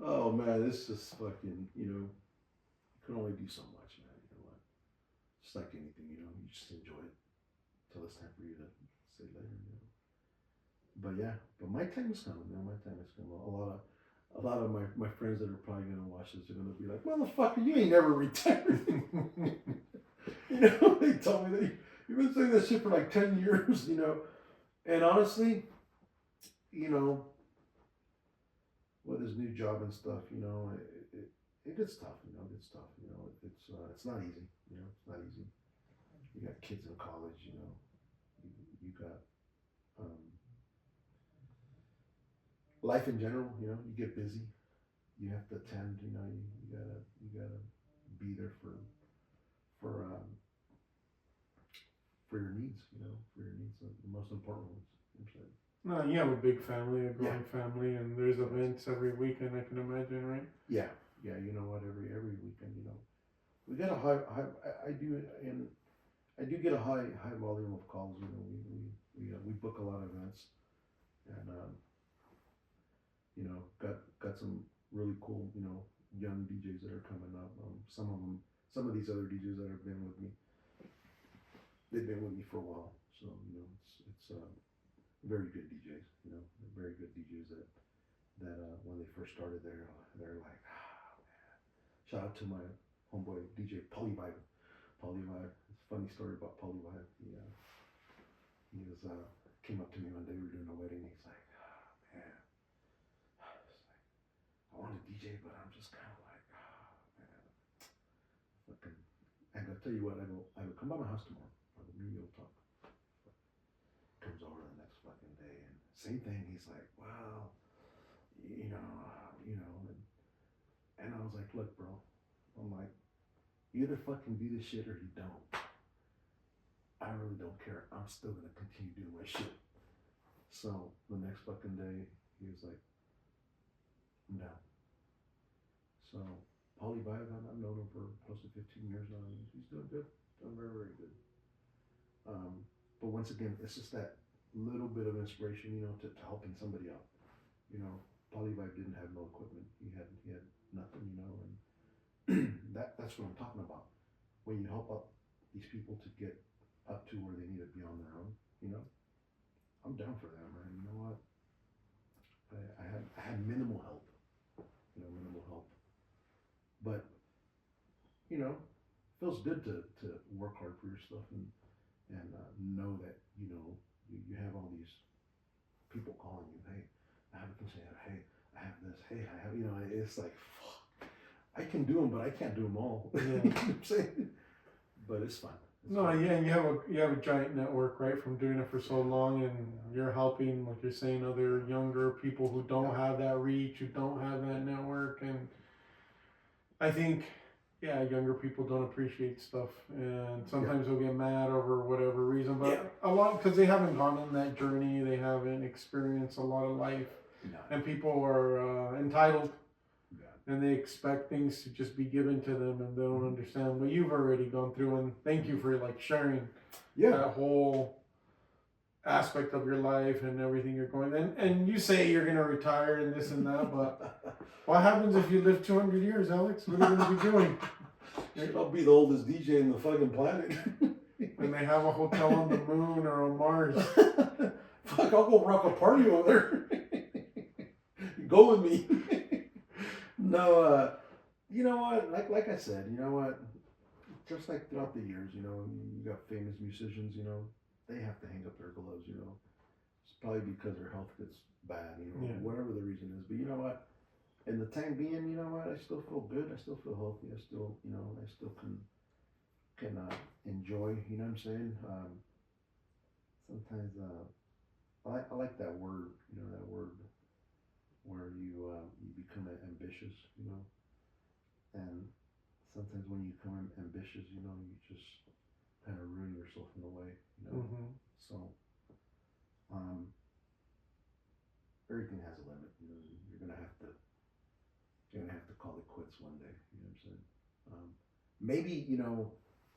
oh man, it's just fucking, you know, you can only do so much, man. You know what? Just like anything, you know, you just enjoy it till it's time for you to say later, you know. But yeah, but my time is coming, man. My time is coming. A lot of my friends that are probably gonna watch this are gonna be like, motherfucker, you ain't never retired. You know, they told me that you've been saying that shit for like 10 years, you know. And honestly, you know, with his new job and stuff, you know, it gets tough, you know, it's not easy, you know, it's not easy. You got kids in college, you know, you got life in general, you know, you get busy, you have to attend, you know, you gotta be there for for your needs, the most important ones. No, you have a big family, a growing family, and there's events every weekend. I can imagine, right? Yeah. You know what? Every weekend, we got a high. I do, and I do get a high volume of calls. We book a lot of events, and got some really cool, young DJs that are coming up. Some of these other DJs that have been with me, they've been with me for a while. So it's very good DJs. Very good DJs that when they first started, they're like, shout out to my homeboy DJ Polyvibe. Polyvibe. It's a funny story about Polyvibe. He came up to me one day. We were doing a wedding. He's like, man, I want to DJ, but I'm just kind of like, man, fucking. I gotta tell you what. I go come by my house tomorrow. Maybe we'll talk. Comes over the next fucking day, and same thing. He's like, well, and I was like, look, bro. I'm like, you either fucking do this shit or you don't. I really don't care. I'm still gonna continue doing my shit. So the next fucking day, he was like, I'm down. So Paulie Vibe, I've known him for close to 15 years now. He's doing good, doing very, very good. But once again, it's just that little bit of inspiration, to helping somebody out. Paulie Vibe didn't have no equipment. He had nothing, and that's what I'm talking about. When you help out these people to get up to where they need to be on their own, I'm down for that, man. You know what? I had minimal help, but feels good to work hard for your stuff and know that you have all these people calling you. Hey, I have a concern. Hey, I have this. Hey, I have. It's like, fuck. I can do them, but I can't do them all. Yeah. You know what I'm saying? But it's fun. And you have a giant network, right? From doing it for so long, and you're helping, like you're saying, other younger people who don't have that reach, who don't have that network, and I think, younger people don't appreciate stuff, and sometimes they'll get mad over whatever reason, but a lot because they haven't gone on that journey, they haven't experienced a lot of life, and people are entitled. And they expect things to just be given to them, and they don't understand what you've already gone through. And thank you for sharing that whole aspect of your life and everything you're going. And you say you're gonna retire and this and that, but what happens if you live 200 years, Alex? What are you gonna be doing? I'll be the oldest DJ in the fucking planet. And they have a hotel on the moon or on Mars. Fuck, I'll go rock a party over there. Go with me. No, you know what? Like I said, you know what? Just like throughout the years, you got famous musicians, they have to hang up their gloves, It's probably because their health gets bad, whatever the reason is. But you know what? In the time being, you know what? I still feel good. I still feel healthy. I still, I still can enjoy. You know what I'm saying? Sometimes I like that word. That word where you become ambitious. And sometimes when you become ambitious, you just kind of ruin yourself in a way. Mm-hmm. So everything has a limit. You're gonna have to call it quits one day. You know what I'm saying? Maybe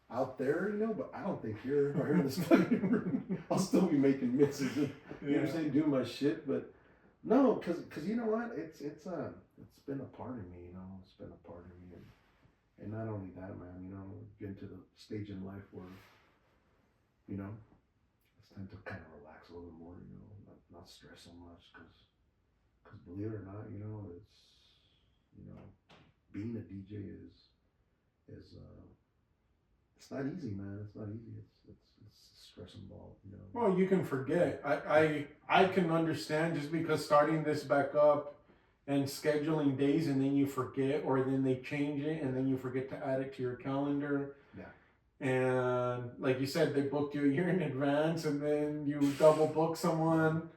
out there, but I don't think here or in this fucking room, I'll still be making mixes. You know what I'm saying? Doing my shit, but no, cause you know what? It's been a part of me. It's been a part of me, and not only that, man. Getting to the stage in life where it's time to kind of relax a little more. Not stress so much, cause believe it or not, it's being a DJ is it's not easy, man. It's not easy. It's stress involved. Well, you can forget. I can understand just because starting this back up and scheduling days and then you forget, or then they change it and then you forget to add it to your calendar. Yeah. And like you said, they booked you a year in advance and then you double book someone.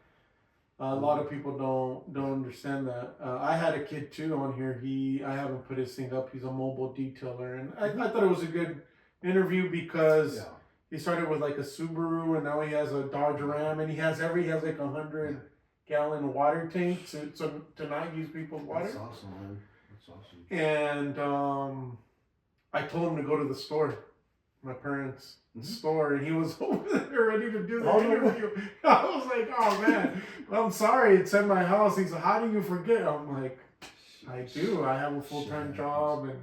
A lot of people don't understand that. I had a kid too on here. I haven't put his thing up. He's a mobile detailer, and I thought it was a good interview because he started with like a Subaru, and now he has a Dodge Ram, and he has like 100-gallon water tank to not use people's water. That's awesome, man. That's awesome. And I told him to go to the store, my parents' store, and he was over there ready to do the interview. I was like, oh man, I'm sorry, it's at my house. He's like, how do you forget? I'm like, I do. I have a full-time job and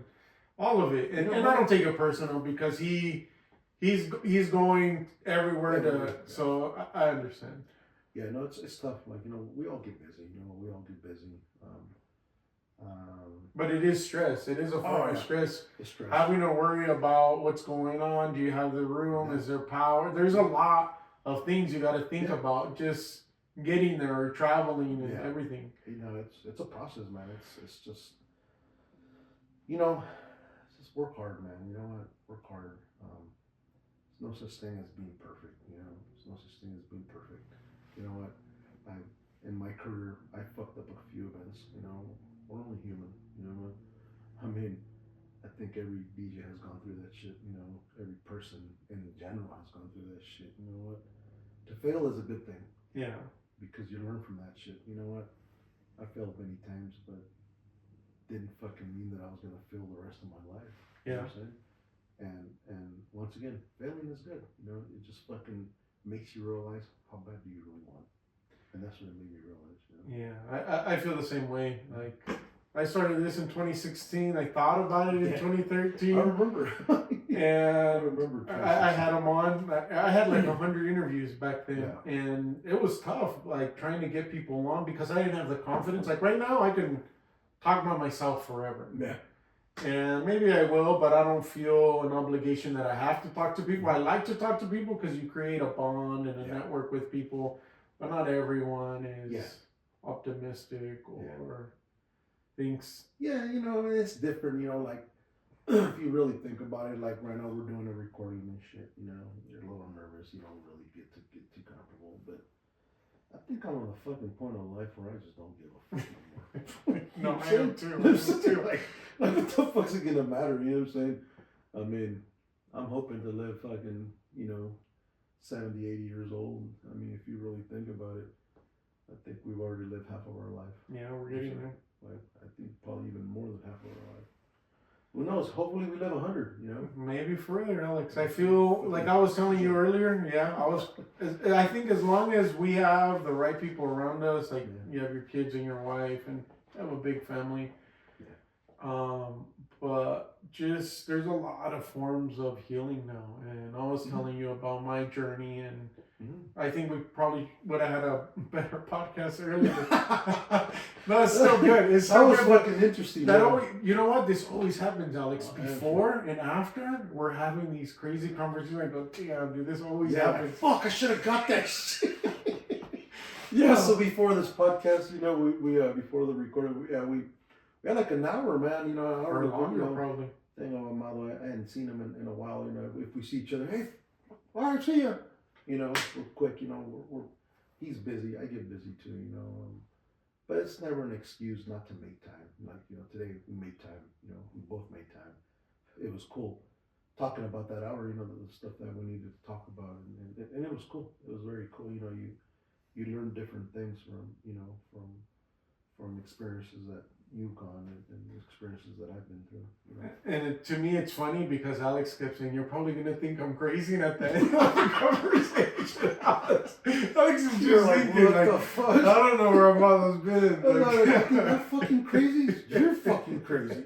all of it, and I don't take it personal because he's going everywhere so I understand. Yeah, no, it's tough. Like, we all get busy. We all get busy. But it is stress. It is a form of stress. It's stress. Having to worry about what's going on. Do you have the room? Yeah. Is there power? There's a lot of things you got to think about just getting there or traveling and everything. It's a process, man. It's just work hard, man. You know what? Work hard. There's no such thing as being perfect. There's no such thing as being perfect. You know what? In my career, I fucked up a few events. We're only human. You know what? I mean, I think every DJ has gone through that shit. Every person in general has gone through that shit. You know what? To fail is a good thing. Yeah. Because you learn from that shit. You know what? I failed many times, but didn't fucking mean that I was gonna fail the rest of my life. You know what I'm saying? And once again, failing is good. It just fucking makes you realize how bad do you really want. And that's what it made me realize. Yeah, I feel the same way. Like, I started this in 2016. I thought about it in 2013. I remember. And I had them on. I had like 100 interviews back then. Yeah. And it was tough, like, trying to get people on because I didn't have the confidence. Like, right now, I can talk about myself forever. Yeah. And maybe I will, but I don't feel an obligation that I have to talk to people. I like to talk to people because you create a bond and a network with people. But not everyone is optimistic or thinks. Yeah, it's different. Like, if you really think about it, like right now we're doing a recording and shit. You're a little nervous. You don't really get too comfortable. But I think I'm at a fucking point in life where I just don't give a fuck anymore. No, I am too. Like, what the fuck's it gonna matter? You know what I'm saying? I mean, I'm hoping to live fucking, 70, 80 years old. I mean, if you really think about it, I think we've already lived half of our life. Yeah, we're getting there. Like, I think probably even more than half of our life. Who knows? Hopefully we live 100, Maybe further, Alex. I feel like I was telling you earlier, I think as long as we have the right people around us, like you have your kids and your wife and have a big family. Yeah. But just there's a lot of forms of healing now, and I was telling you about my journey, and I think we probably would have had a better podcast earlier. No, it's still good. It's still that was fucking interesting. You know what? This always happens, Alex. Before and after, we're having these crazy conversations. I go, damn, dude, this always happens. Fuck, I should have got that shit. So before this podcast, we before the recording, we had like an hour, man. Or longer, probably. Thing of Amado, I hadn't seen him in a while. If we see each other, hey, all right, see ya. We're quick. He's busy. I get busy too. But it's never an excuse not to make time. Like today we made time. We both made time. It was cool talking about that hour. The stuff that we needed to talk about, and it was cool. It was very cool. You learn different things from experiences that you've gone and experiences that I've been through. And to me, it's funny because Alex kept saying, "You're probably gonna think I'm crazy," and at the end of the conversation, Alex is just thinking, "What the fuck? I don't know where Amado's been." You're fucking crazy. You're fucking crazy.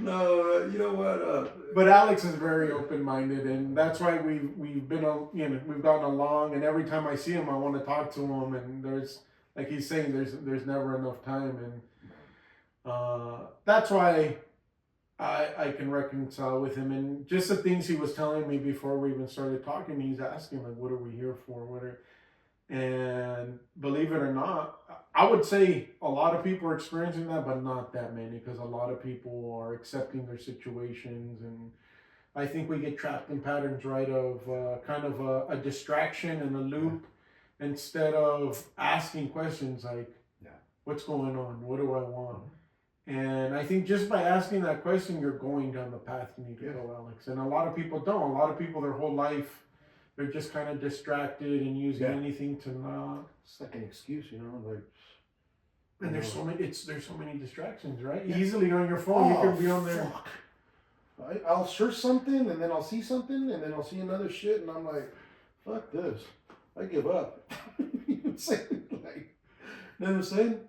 No, you know what? But Alex is very open-minded, and that's why we've been we've gotten along. And every time I see him, I want to talk to him. And there's, like he's saying, there's never enough time, and that's why I can reconcile with him. And just the things he was telling me before we even started talking, he's asking like, "What are we here for? And believe it or not, I would say a lot of people are experiencing that, but not that many, because a lot of people are accepting their situations. And I think we get trapped in patterns, right, of kind of a distraction and a loop, instead of asking questions like, what's going on? What do I want? And I think just by asking that question, you're going down the path you need to go, Alex. And a lot of people don't. A lot of people, their whole life, they're just kind of distracted and using anything to not. It's like an excuse, you know, like. And there's so many. There's so many distractions, right? Easily on your phone, you can be on there. Fuck. I'll search something, and then I'll see something, and then I'll see another shit, and I'm like, fuck this. I give up. You know what I'm saying? Like, you know what I'm saying?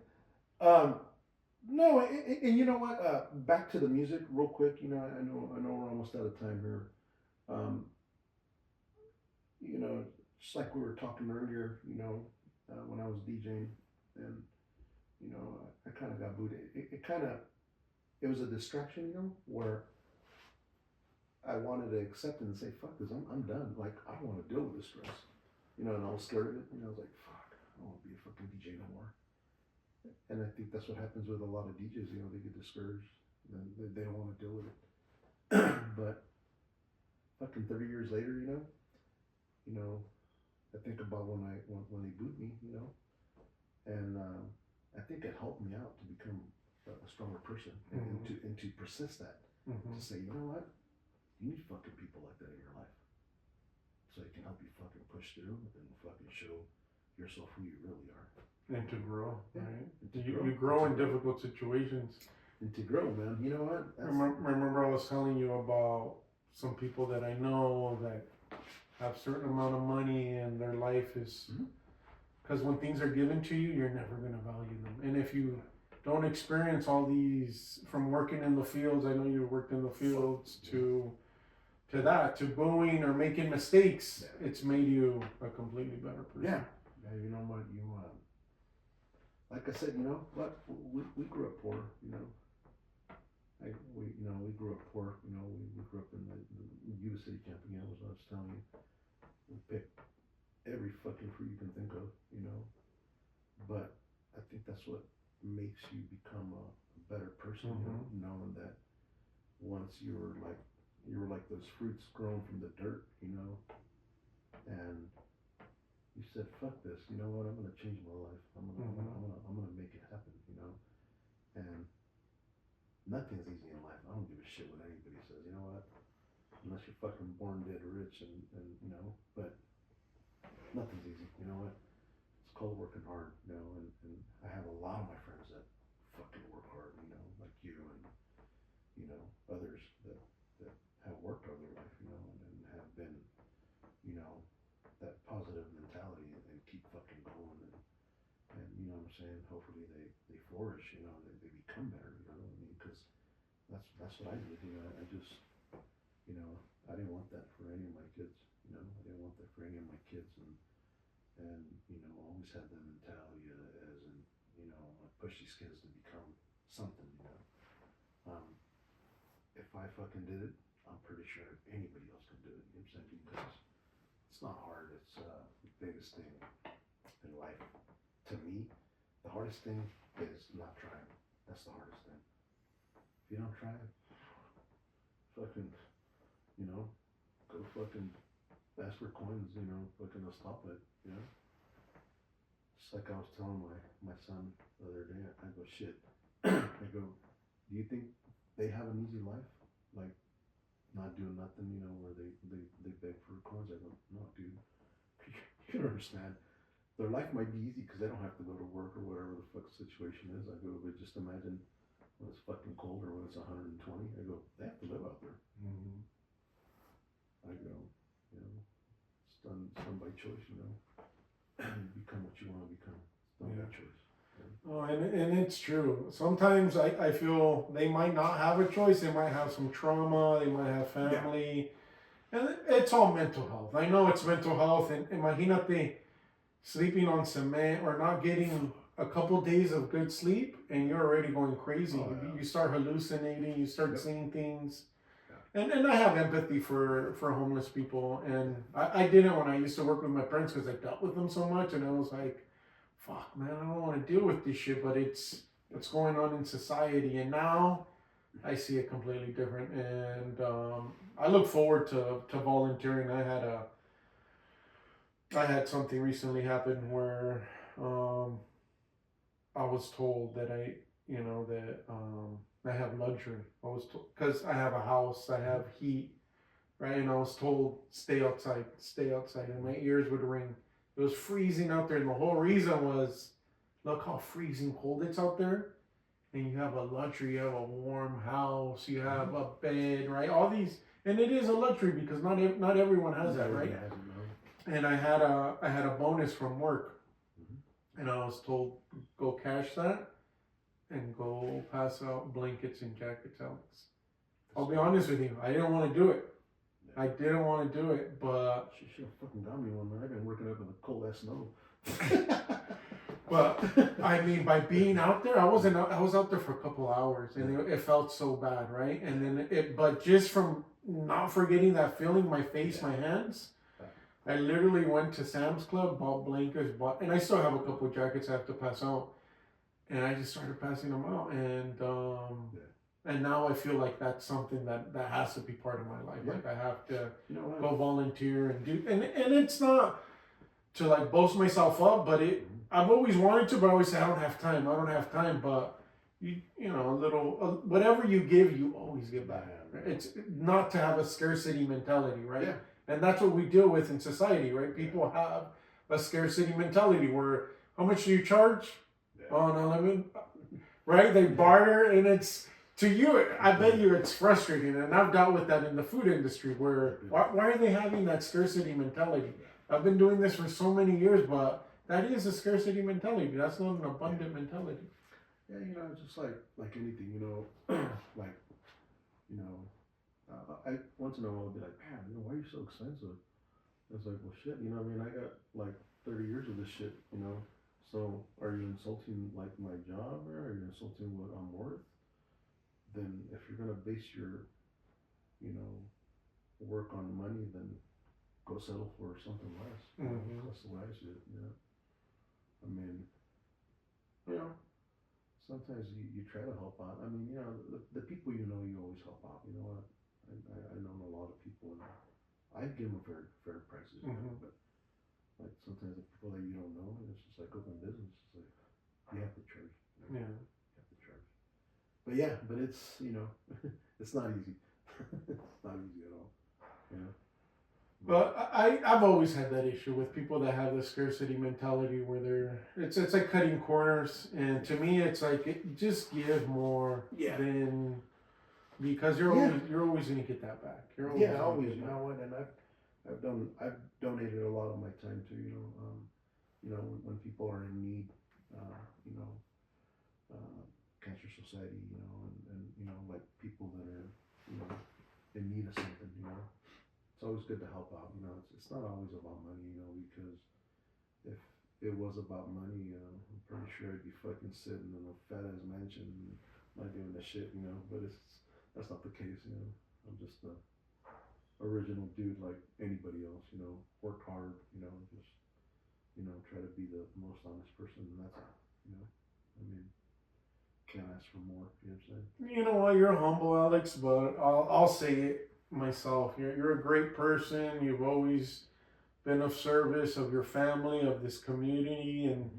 No, and you know what? Back to the music, real quick. You know, I know, we're almost out of time here. You know, just like we were talking earlier. You know, when I was DJing, and you know, I kind of got booted. It was a distraction, you know, where I wanted to accept it and say, fuck this, I'm done. Like, I don't want to deal with this stress. You know, and I was scared of it. You know, I was like, fuck, I don't want to be a fucking DJ no more. And I think that's what happens with a lot of DJs. You know, they get discouraged. And they don't want to deal with it. But fucking 30 years later, you know, I think about when they booed me, you know, and I think it helped me out to become a stronger person and to persist that. To say, you know what? You need fucking people like that in your life. So it can help you fucking push through and fucking show yourself who you really are. And to grow, right? You grow in difficult situations. And to grow, man. You know what? Remember I was telling you about some people that I know that have a certain amount of money and their life is... Because when things are given to you, you're never going to value them. And if you don't experience all these, from working in the fields, I know you worked in the fields, to booing or making mistakes, it's made you a completely better person. Yeah. You know what? Like I said, you know what? We grew up poor, you know. We grew up poor, you know. We grew up in the Yuba City camp again, was what I was telling you. We picked every fucking fruit you can think of, you know. But I think that's what makes you become a better person, you know, knowing that once you were like those fruits grown from the dirt, you know, and you said, fuck this, you know what, I'm gonna change my life. I'm gonna make it happen, you know. And nothing's easy in life. I don't give a shit what anybody says, you know what? Unless you're fucking born dead rich and you know, but nothing's easy, you know what? It's called working hard, you know, and I have a lot of my friends that fucking work hard, you know, like you and, you know, others that have worked all their life, you know, and have been, you know, that positive mentality and keep fucking going and you know what I'm saying, hopefully they flourish, you know, they become better, you know what I mean, because that's what I did, you know, I just, you know, I didn't want that for any of my kids, you know, I didn't want that for any of my kids, and you know, always had that mentality as in, you know, I push these kids to become something, you know. If I fucking did it, I'm pretty sure anybody else can do it, you know what I'm saying, because it's not hard, it's the biggest thing in life. To me, the hardest thing is not trying. That's the hardest thing. If you don't try it, fucking, you know, go fucking ask for coins, you know, fucking a stoplight, you know. Just like I was telling my son the other day, I go, shit. I go, do you think they have an easy life? Like, not doing nothing, you know, where they beg for coins? I go, no, dude. You don't understand. Their life might be easy because they don't have to go to work or whatever the fuck situation is. I go, but just imagine when it's fucking cold or when it's 120. I go, they have to live out there. I go, you know, it's done by choice, you know. You become what you want to become. It's done by choice. Oh, and it's true. Sometimes I feel they might not have a choice. They might have some trauma. They might have family. And it's all mental health. I know it's mental health. And imagínate sleeping on cement or not getting a couple days of good sleep and you're already going crazy. You start hallucinating. You start seeing things. And I have empathy for homeless people. And I didn't when I used to work with my parents because I dealt with them so much. And I was like, fuck, man, I don't want to deal with this shit. But it's what's going on in society. And now I see it completely different. And I look forward to volunteering. I had something recently happen where I was told that you know, that I have luxury. I was because I have a house, I have heat, right? And I was told stay outside, and my ears would ring. It was freezing out there, and the whole reason was, look how freezing cold it's out there, and you have a luxury, you have a warm house, you have a bed, right? All these, and it is a luxury because not everyone has that, right? And I had a bonus from work, and I was told go cash that and go pass out blankets and jackets, Alex. I'll be honest with you, I didn't want to do it. I didn't want to do it, but she should have fucking got me one, man. I've been working up in the cold ass snow. but I mean, by being out there, I was out there for a couple hours, and it felt so bad, right? And then but just from not forgetting that feeling, my face, my hands, I literally went to Sam's Club, bought blankets, and I still have a couple of jackets I have to pass out, and I just started passing them out, and now I feel like that's something that has to be part of my life. Yeah. Like I have to go volunteer and do, and it's not to like boast myself up, but I've always wanted to, but I always say I don't have time. But you know, a little whatever you give, you always get back. Right? It's not to have a scarcity mentality, right? Yeah. And that's what we deal with in society, right? People have a scarcity mentality where how much do you charge? Oh no, let me, right? They barter, and it's. To you, I bet you it's frustrating, and I've dealt with that in the food industry where why are they having that scarcity mentality? I've been doing this for so many years, but that is a scarcity mentality. That's not an abundant mentality. Yeah, you know, just like anything, you know, like, you know, I once in a while I'll be like, man, you know, why are you so expensive? It's like, well, shit, you know, I mean, I got like 30 years of this shit, you know, so are you insulting like my job, or are you insulting what I'm worth? Then if you're gonna base your, you know, work on money, then go settle for something less. Mm-hmm. That's the way I see it. You know, I mean, you know, sometimes you try to help out. I mean, you know, the people you know, you always help out. You know what? I know a lot of people, and I give them fair prices. You know, but like sometimes the people that you don't know, it's just like open business. It's like you have to charge. You know? Yeah. You have to charge. But yeah, but it's, you know, it's not easy. It's not easy at all. You know? But I've always had that issue with people that have the scarcity mentality where it's like cutting corners, and to me it's like just give more than, because you're always gonna get that back. You're always. You know what? And I've donated a lot of my time to, you know, when people are in need, you know, Cancer Society, you know, and you know, like people that are, you know, in need of something, you know. It's always good to help out, you know. It's not always about money, you know, because if it was about money, I'm pretty sure I'd be fucking sitting in a fat ass mansion, not doing the shit, you know. But that's not the case, you know. I'm just a original dude like anybody else, you know. Work hard, you know, just, you know, try to be the most honest person, and that's it, you know. I mean, can't ask for more. You know what I'm saying? You know what? You're humble, Alex, but I'll say it myself. You're a great person. You've always been of service of your family, of this community, and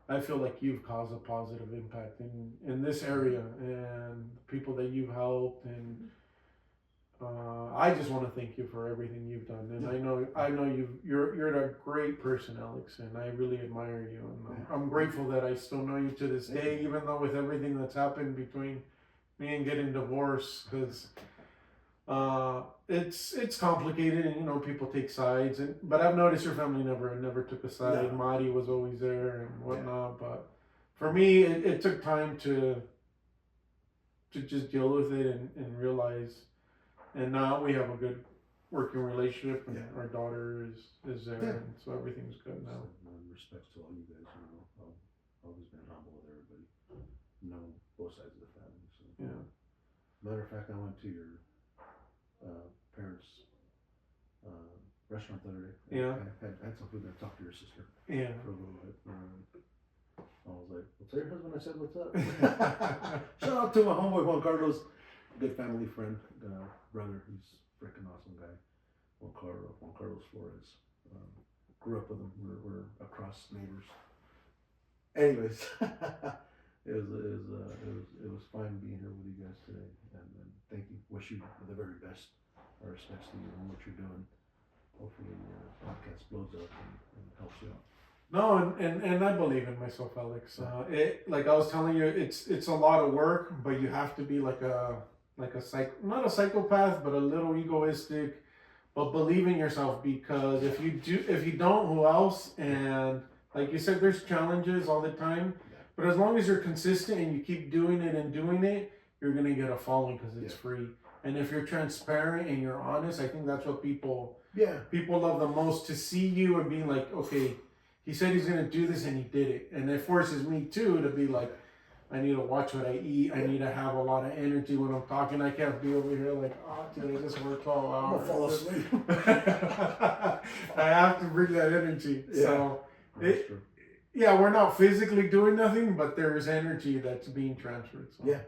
I feel like you've caused a positive impact in this area and people that you've helped, and I just want to thank you for everything you've done. And I know you're a great person, Alex, and I really admire you. And I'm grateful that I still know you to this day, even though with everything that's happened between me and getting divorced, because it's complicated, and you know, people take sides, but I've noticed your family never took a side. No. Marty was always there and whatnot, but for me, it took time to just deal with it and realize. And now we have a good working relationship, and our daughter is there, and so everything's good now. So, respects to all you guys, you know, I've always been humble with everybody, you know, both sides of the family. So yeah. Matter of fact, I went to your parents' restaurant the other day. Yeah. I had some food there. Talked to your sister. Yeah. For a little bit. I was like, "Well, tell your husband I said what's up." Shout out to my homeboy Juan Carlos, good family friend, brother. He's a freaking awesome guy. Juan Carlos Flores. Grew up with him. We're across neighbors. Anyways, It was fine being here with you guys today, and thank you. Wish you the very best. Our respects to you and what you're doing. Hopefully your podcast blows up and helps you out. No, and I believe in myself, Alex. Like I was telling you, it's a lot of work, but you have to be like not a psychopath, but a little egoistic, but believe in yourself, because if you don't, who else? And like you said, there's challenges all the time, but as long as you're consistent and you keep doing it, you're gonna get a following because it's free. And if you're transparent and you're honest, I think that's what people love the most, to see you and being like, okay, he said he's gonna do this and he did it. And it forces me too to be like, I need to watch what I eat. I need to have a lot of energy when I'm talking. I can't be over here like, oh, dude, I just worked 12 hours. I'm gonna fall asleep. I have to bring that energy. Yeah. So, we're not physically doing nothing, but there's energy that's being transferred. So. Yeah,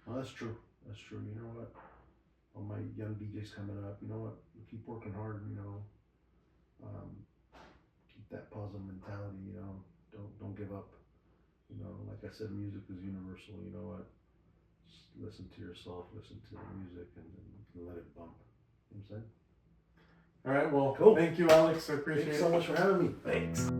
well, that's true. That's true. You know what? All my young DJs coming up, you know what? Keep working hard. You know, keep that positive mentality. You know, don't give up. You know, like I said, music is universal. You know what? Just listen to yourself, listen to the music, and let it bump. You know what I'm saying? All right. Well, cool. Thank you, Alex. I appreciate it. Thanks so much for having me. Thanks.